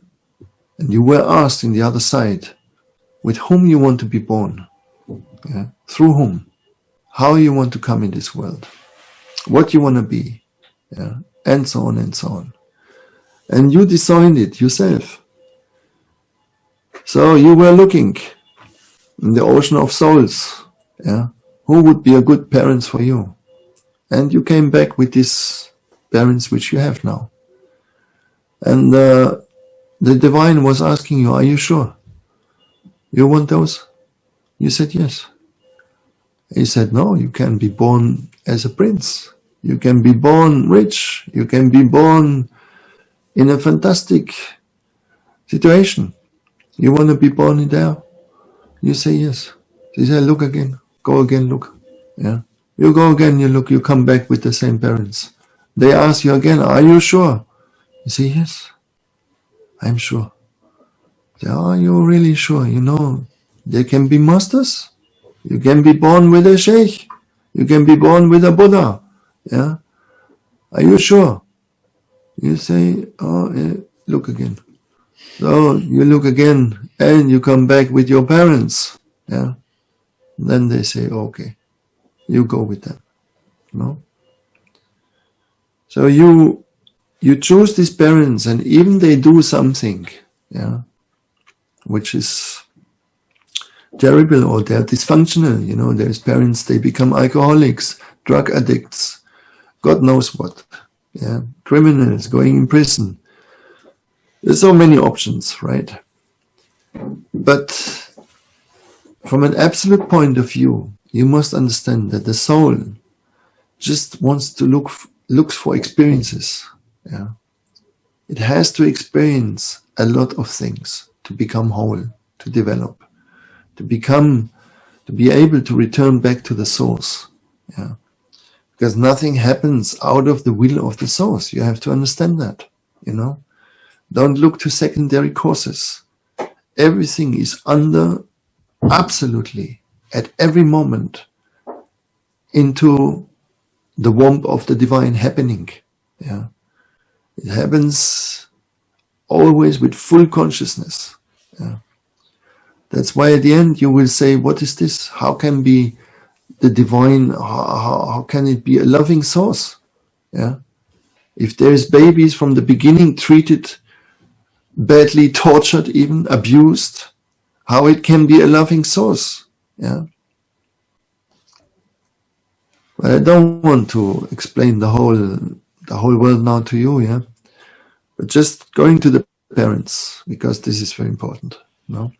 and you were asked in the other side with whom you want to be born. Yeah. Through whom. How you want to come in this world. What you want to be. Yeah. And so on and so on. And you designed it yourself. So you were looking in the ocean of souls. Yeah. Who would be a good parents for you? And you came back with these parents which you have now. And the divine was asking you, are you sure? You want those? You said yes. He said, no, you can be born as a prince. You can be born rich. You can be born in a fantastic situation. You want to be born in there? You say yes. He said, look again. Go again, look. Yeah. You go again, you look, you come back with the same parents. They ask you again, are you sure? You say, yes, I'm sure. Say, are you really sure? They can be masters. You can be born with a sheikh. You can be born with a Buddha. Yeah. Are you sure? You say, oh, yeah, look again. So you look again and you come back with your parents. Yeah. Then they say, okay, you go with them. No? So you choose these parents, and even they do something, yeah, which is terrible, or they're dysfunctional. There's parents, they become alcoholics, drug addicts, God knows what, yeah, criminals going in prison. There's so many options, right? But from an absolute point of view, you must understand that the soul just wants to looks for experiences. Yeah, it has to experience a lot of things to become whole, to develop, to be able to return back to the source. Yeah, because nothing happens out of the will of the source. You have to understand that. Don't look to secondary causes. Everything is absolutely at every moment into the womb of the divine happening. Yeah, it happens always with full consciousness. Yeah, that's why at the end you will say, what is this? How can be the divine? How can it be a loving source? Yeah, if there is babies from the beginning treated badly, tortured, even abused, how it can be a loving source? Yeah. But I don't want to explain the whole world now to you, yeah. But just going to the parents, because this is very important. No,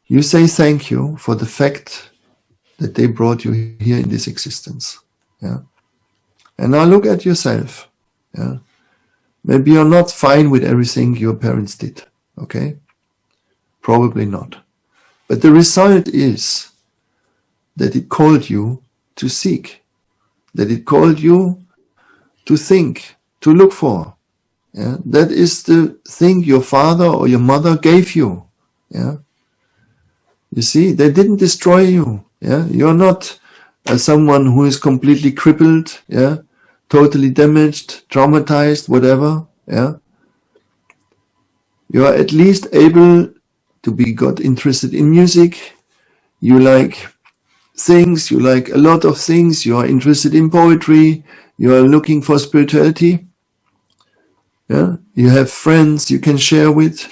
you say thank you for the fact that they brought you here in this existence. Yeah. And now look at yourself. Yeah. Maybe you're not fine with everything your parents did. Okay. Probably not. But the result is that it called you to seek, that it called you to think, to look for. Yeah? That is the thing your father or your mother gave you. Yeah? You see, they didn't destroy you. Yeah, you're not someone who is completely crippled. Yeah, totally damaged, traumatized, whatever. Yeah, you are at least able to be got interested in music. You like things. You like a lot of things. You are interested in poetry. You are looking for spirituality. Yeah, you have friends you can share with.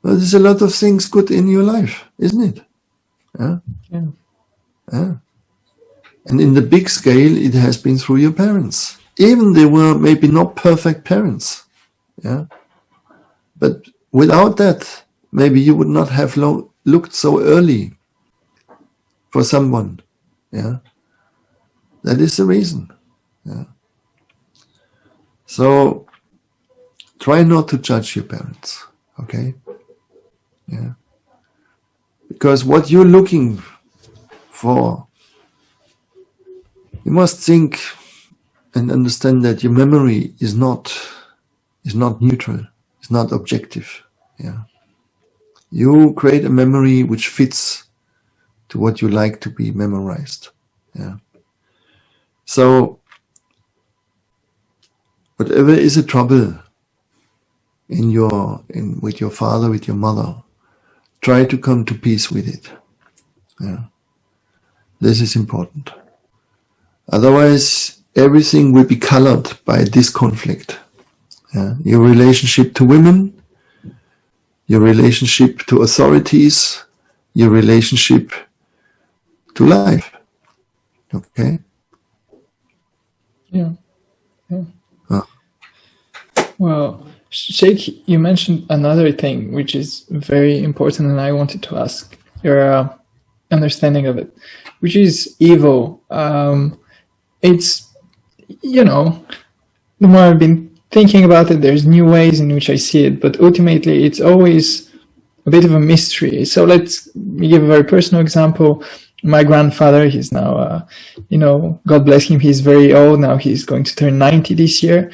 Well, there's a lot of things good in your life, isn't it? Yeah. Yeah. Yeah. And in the big scale, it has been through your parents. Even they were maybe not perfect parents. Yeah. But without that, maybe you would not have looked so early for someone. Yeah. That is the reason. Yeah. So try not to judge your parents. Okay. Yeah. Because what you're looking for, you must think and understand that your memory is not neutral, it's not objective. Yeah. You create a memory which fits to what you like to be memorized. Yeah. So whatever is a trouble with your father, with your mother, try to come to peace with it. Yeah. This is important. Otherwise, everything will be colored by this conflict. Yeah. Your relationship to women, your relationship to authorities, your relationship to life. Okay? Yeah. Yeah. Well, Sheikh, you mentioned another thing which is very important, and I wanted to ask your understanding of it, which is evil. It's, the more I've been thinking about it, there's new ways in which I see it, but ultimately it's always a bit of a mystery. So let's give a very personal example. My grandfather, he's now, God bless him, he's very old now. He's going to turn 90 this year.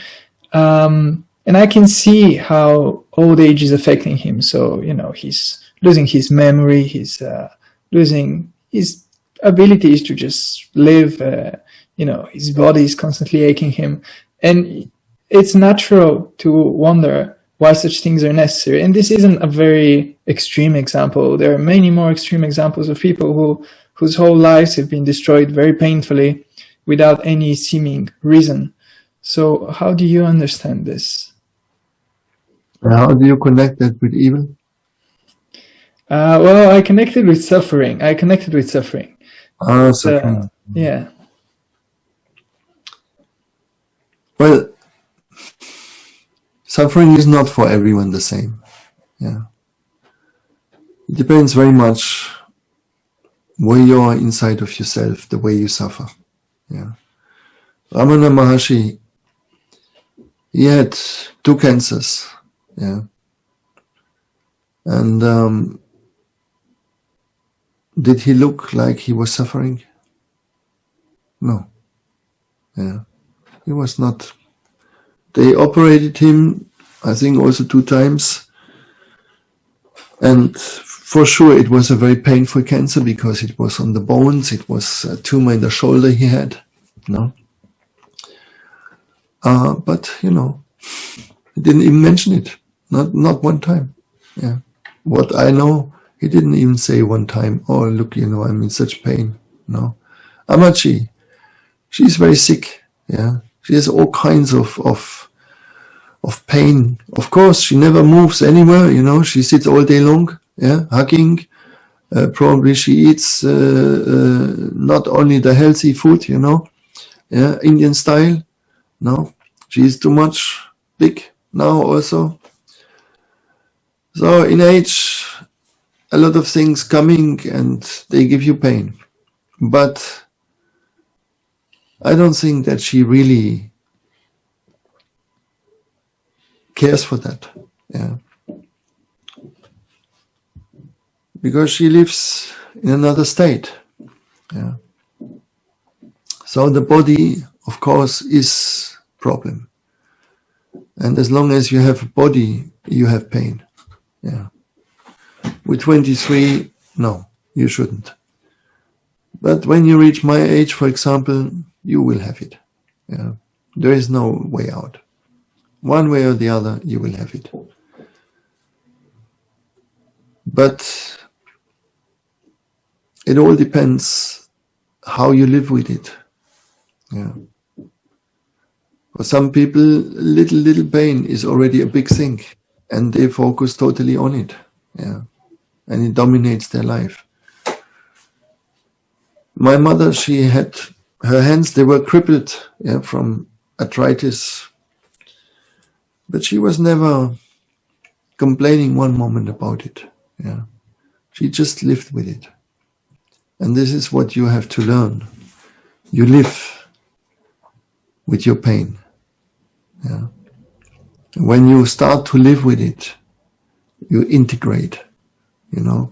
And I can see how old age is affecting him. So, he's losing his memory, he's losing his abilities to just live, his body is constantly aching him. And it's natural to wonder why such things are necessary. And this isn't a very extreme example. There are many more extreme examples of people whose whole lives have been destroyed very painfully without any seeming reason. So how do you understand this? How do you connect that with evil? Well, I connected with suffering. Suffering. Yeah. Well, suffering is not for everyone the same. Yeah. It depends very much where you are inside of yourself, the way you suffer. Yeah. Ramana Maharshi, he had 2 cancers. Yeah. And did he look like he was suffering? No. Yeah. He was not. They operated him, I think, also 2 times. And for sure it was a very painful cancer because it was on the bones. It was a tumor in the shoulder he had. No. But, he didn't even mention it. Not one time. Yeah. What I know, he didn't even say one time, oh, look, I'm in such pain. No. Amachi, she's very sick. Yeah. She has all kinds of pain. Of course, she never moves anywhere. She sits all day long. Yeah. Hugging. Probably she eats not only the healthy food, yeah, Indian style. No. She is too much big now also. So in age, a lot of things coming and they give you pain. But I don't think that she really cares for that. Yeah. Because she lives in another state. Yeah. So the body, of course, is problem. And as long as you have a body, you have pain. Yeah. With 23, no. You shouldn't. But when you reach my age, for example, you will have it. Yeah. There is no way out. One way or the other, you will have it. But it all depends how you live with it. Yeah. For some people, little pain is already a big thing, and they focus totally on it. Yeah. And it dominates their life. My mother, she had her hands, they were crippled, yeah, from arthritis. But she was never complaining one moment about it. Yeah. She just lived with it. And this is what you have to learn. You live with your pain. Yeah. When you start to live with it, you integrate, you know.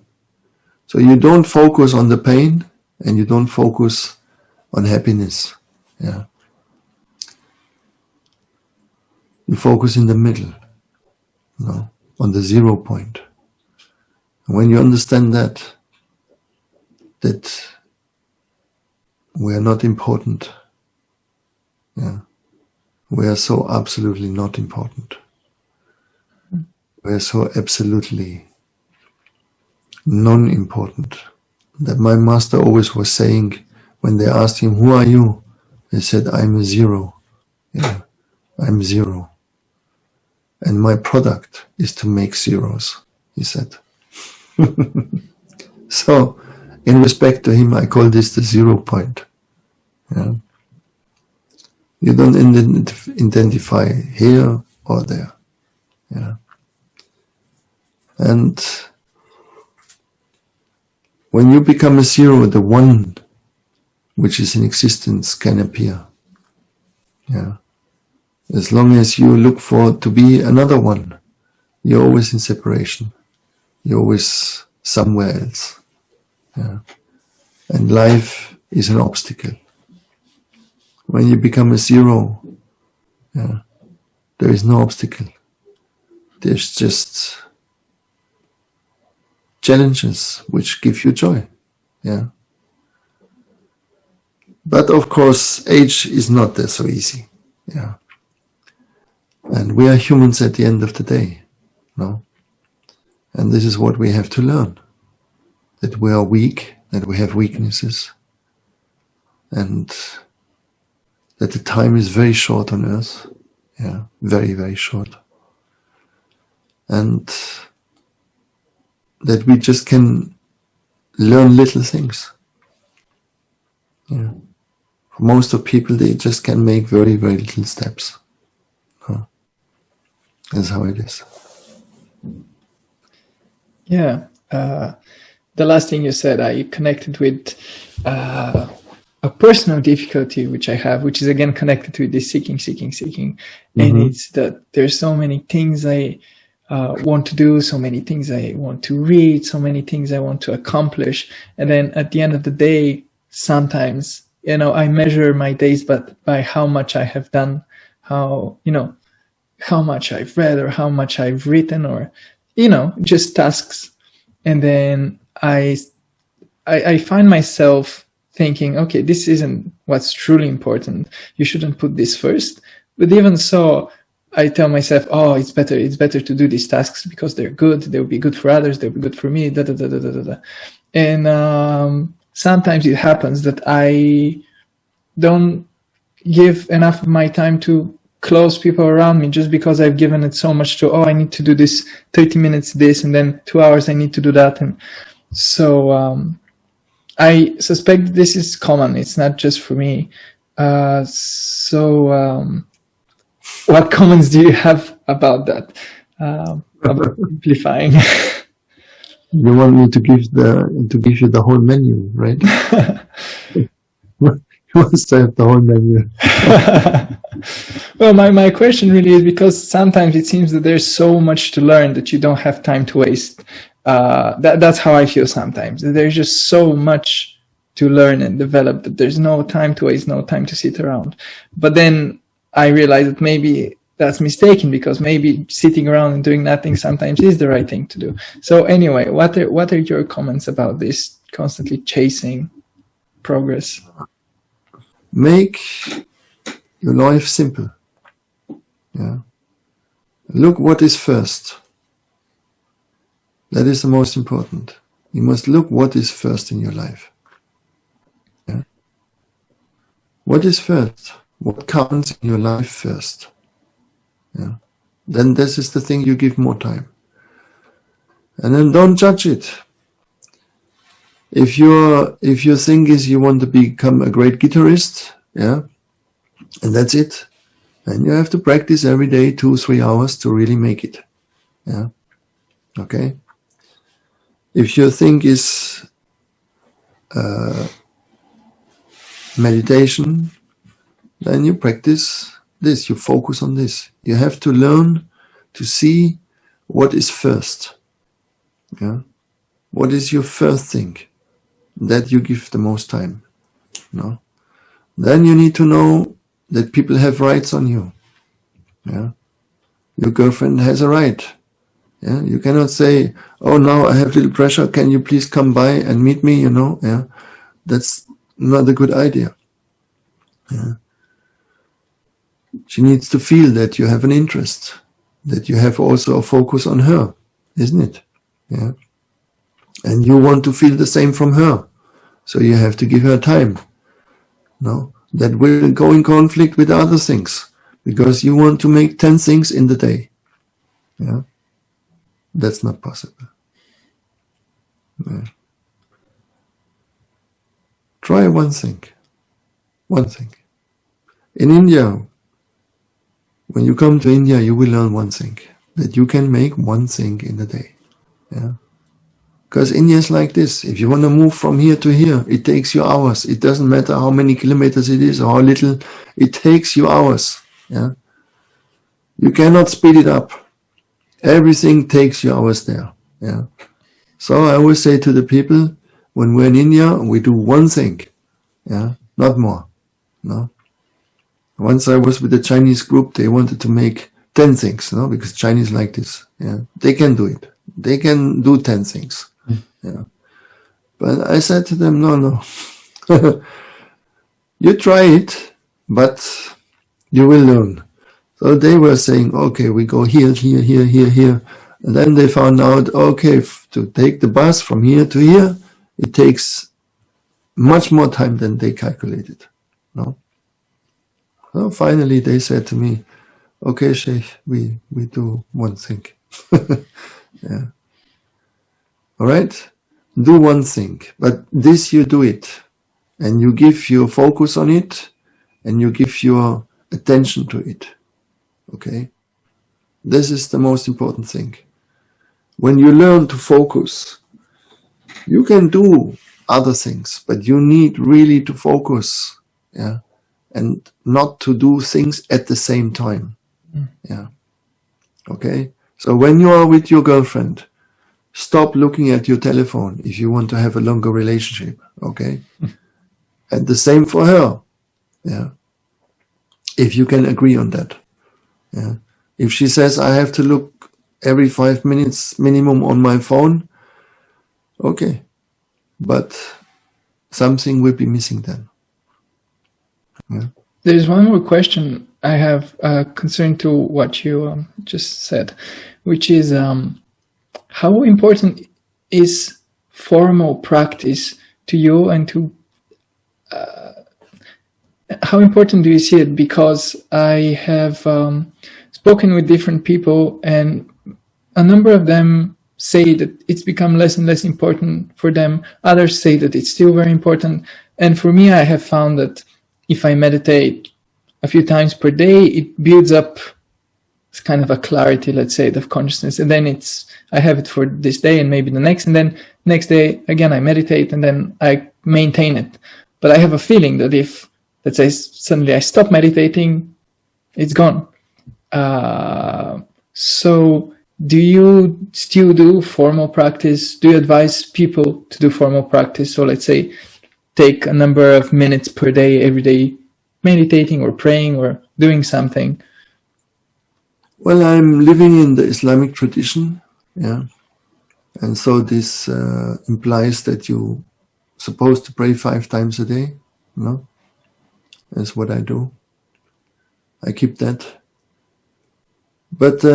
So you don't focus on the pain and you don't focus on happiness. Yeah. You focus in the middle, you know, on the 0 point. And when you understand that we are not important, yeah, we are so absolutely not important. We are so absolutely non-important that my master always was saying when they asked him, "Who are you?" He said, "I'm a zero. Yeah, I'm zero. And my product is to make zeros," he said. So, in respect to him, I call this the 0 point. Yeah. You don't identify here or there. Yeah. And when you become a zero, the one which is in existence can appear. Yeah. As long as you look for to be another one, you're always in separation. You're always somewhere else. Yeah. And life is an obstacle. When you become a zero, yeah, there is no obstacle. There's just challenges which give you joy. Yeah. But of course, age is not so easy. Yeah. And we are humans at the end of the day. No? And this is what we have to learn. That we are weak, that we have weaknesses, and that the time is very short on earth. Yeah, very, very short. And that we just can learn little things. Yeah. For most of people, they just can make very, very little steps. That's how it is. Yeah. The last thing you said, I connected with a personal difficulty which I have, which is again connected to this seeking. And it's that there's so many things I want to do, so many things I want to read, so many things I want to accomplish. And then at the end of the day, sometimes, you know, I measure my days but by how much I have done, how much I've read or how much I've written, or, you know, just tasks. And then I find myself thinking, okay, this isn't what's truly important. You shouldn't put this first. But even so, I tell myself, oh, it's better to do these tasks because they're good. They'll be good for others. They'll be good for me. And sometimes it happens that I don't give enough of my time to close people around me just because I've given it so much to, I need to do this 30 minutes this, and then 2 hours I need to do that. And so I suspect this is common. It's not just for me. What comments do you have about that? About simplifying? You want me to give you the whole menu, right? He wants to have the whole menu. Well, my question really is because sometimes it seems that there's so much to learn that you don't have time to waste. That's how I feel sometimes. There's just so much to learn and develop that there's no time to waste, no time to sit around. But then I realize that maybe that's mistaken, because maybe sitting around and doing nothing sometimes is the right thing to do. So anyway, what are your comments about this constantly chasing progress. Make your life simple. Yeah. Look what is first. That is the most important. You must look what is first in your life. Yeah. What is first? What counts in your life first? Yeah. Then this is the thing you give more time. And then don't judge it. If your thing is you want to become a great guitarist, yeah, and that's it, and you have to practice every day 2-3 hours to really make it. Yeah. Okay. If your thing is meditation, then you practice this, you focus on this. You have to learn to see what is first. Yeah. What is your first thing that you give the most time? No. Then you need to know that people have rights on you. Yeah. Your girlfriend has a right. Yeah. You cannot say, oh, now I have little pressure, can you please come by and meet me, Yeah. That's not a good idea. Yeah. She needs to feel that you have an interest, that you have also a focus on her, isn't it? Yeah. And you want to feel the same from her. So you have to give her time. No, that will go in conflict with other things, because you want to make 10 things in the day. Yeah. That's not possible. Yeah. Try one thing. One thing. In India, when you come to India, you will learn one thing. That you can make one thing in a day. Yeah. Because India is like this. If you want to move from here to here, it takes you hours. It doesn't matter how many kilometers it is or how little. It takes you hours. Yeah. You cannot speed it up. Everything takes you hours there. Yeah. So I always say to the people, when we're in India, we do one thing. Yeah. Not more. No. Once I was with a Chinese group, they wanted to make 10 things, no, because Chinese like this. Yeah. They can do it. They can do 10 things. Yeah. But I said to them, no. You try it, but you will learn. So they were saying, okay, we go here. And then they found out, okay, to take the bus from here to here, it takes much more time than they calculated. No. So finally they said to me, okay, Sheikh, we do one thing. Yeah. All right? Do one thing, but this you do it, and you give your focus on it, and you give your attention to it. Okay? This is the most important thing. When you learn to focus, you can do other things, but you need really to focus, yeah, and not to do things at the same time. Yeah. Okay? So when you are with your girlfriend, stop looking at your telephone if you want to have a longer relationship. Okay? And the same for her. Yeah. If you can agree on that. Yeah. If she says, I have to look every 5 minutes minimum on my phone, okay. But something will be missing then. Yeah. There's one more question I have concerned to what you just said, which is how important is formal practice to you, and to how important do you see it? Because I have spoken with different people, and a number of them say that it's become less and less important for them. Others say that it's still very important. And for me, I have found that if I meditate a few times per day, it builds up kind of a clarity, let's say, of consciousness. And then I have it for this day and maybe the next. And then next day, again, I meditate and then I maintain it. But I have a feeling that if, let's say, suddenly I stop meditating, it's gone. So do you still do formal practice? Do you advise people to do formal practice? So let's say take a number of minutes per day, every day, meditating or praying or doing something. Well, I'm living in the Islamic tradition, yeah. And so this implies that you supposed to pray 5 times a day. No, that's what I do. I keep that. But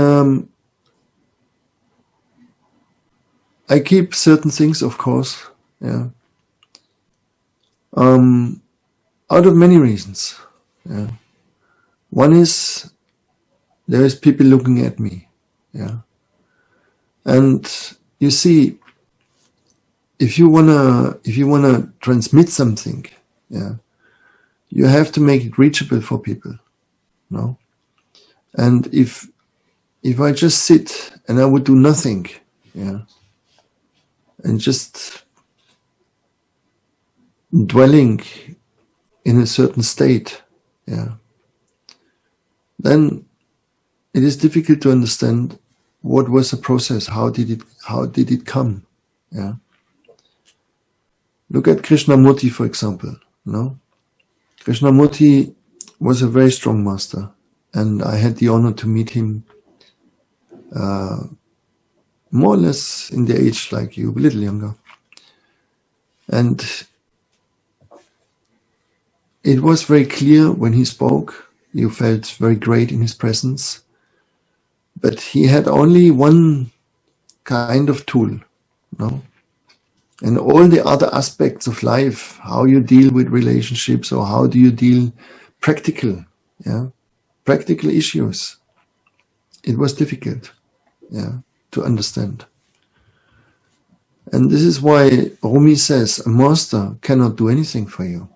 I keep certain things, of course. Yeah. Out of many reasons. Yeah. One is there is people looking at me. Yeah. And you see, if you wanna transmit something, yeah, you have to make it reachable for people. No? And if I just sit and I would do nothing, yeah, and just dwelling in a certain state, yeah, then it is difficult to understand what was the process, how did it come, yeah. Look at Krishnamurti, for example. No, Krishnamurti was a very strong master, and I had the honor to meet him more or less in the age like you, a little younger. And it was very clear when he spoke, you felt very great in his presence, but he had only one kind of tool, no? And all the other aspects of life, how you deal with relationships or how do you deal practical issues, it was difficult, to understand. And this is why Rumi says a master cannot do anything for you,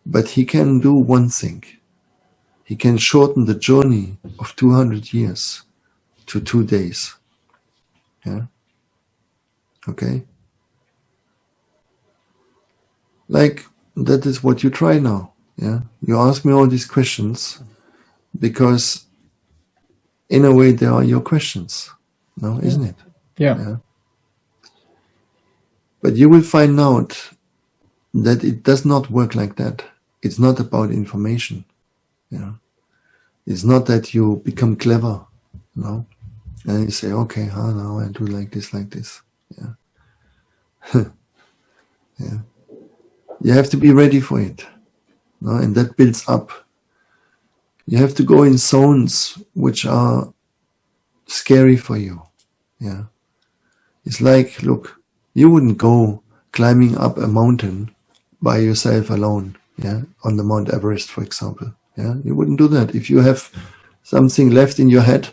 but he can do one thing. He can shorten the journey of 200 years to 2 days. Yeah. Okay. Like, that is what you try now. Yeah. You ask me all these questions because in a way they are your questions. No, isn't it? Yeah. But you will find out that it does not work like that. It's not about information. Yeah. It's not that you become clever. No. And you say, okay, now I do like this. Yeah. Yeah. You have to be ready for it. No? And that builds up. You have to go in zones which are scary for you. Yeah. It's like, look, you wouldn't go climbing up a mountain by yourself alone, yeah, on the Mount Everest, for example. Yeah, you wouldn't do that. If you have something left in your head,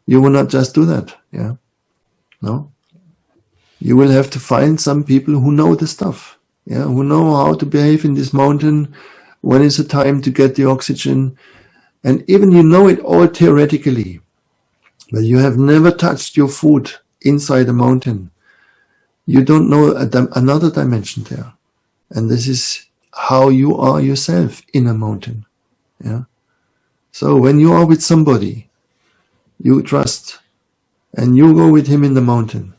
you will not just do that. Yeah. No. You will have to find some people who know the stuff. Yeah, who know how to behave in this mountain, when is the time to get the oxygen, and even you know it all theoretically, but you have never touched your foot inside a mountain. You don't know another dimension there, and this is how you are yourself in a mountain. Yeah. So when you are with somebody you trust, and you go with him in the mountain,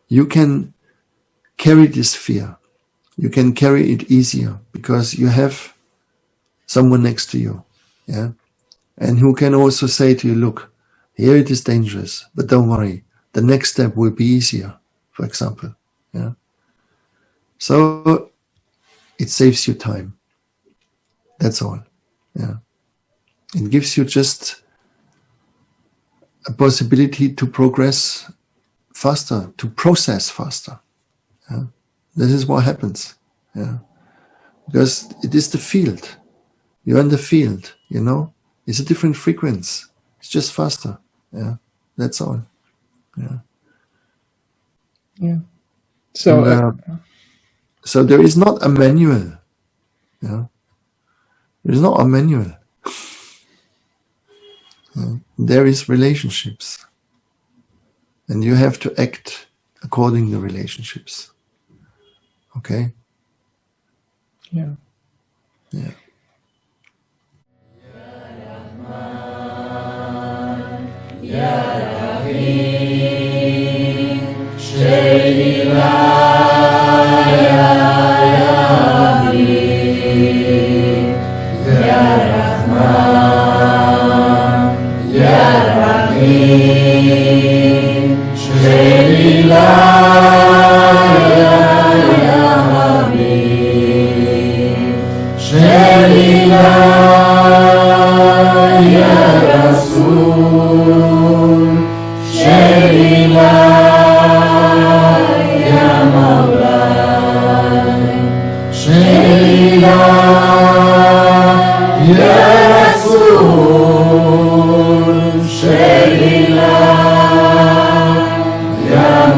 you can carry this fear. You can carry it easier because you have someone next to you, yeah, and who can also say to you, look, here it is dangerous, but don't worry, the next step will be easier, for example, yeah. So it saves you time. That's all, yeah. It gives you just a possibility to progress faster, to process faster, yeah. This is what happens, yeah. Because it is the field. You're in the field, you know. It's a different frequency. It's just faster, yeah. That's all, yeah. Yeah. So, and, so there is not a manual, yeah. There is not a manual. There is relationships, and you have to act according to relationships. Okay. Yeah. Yeah. Ya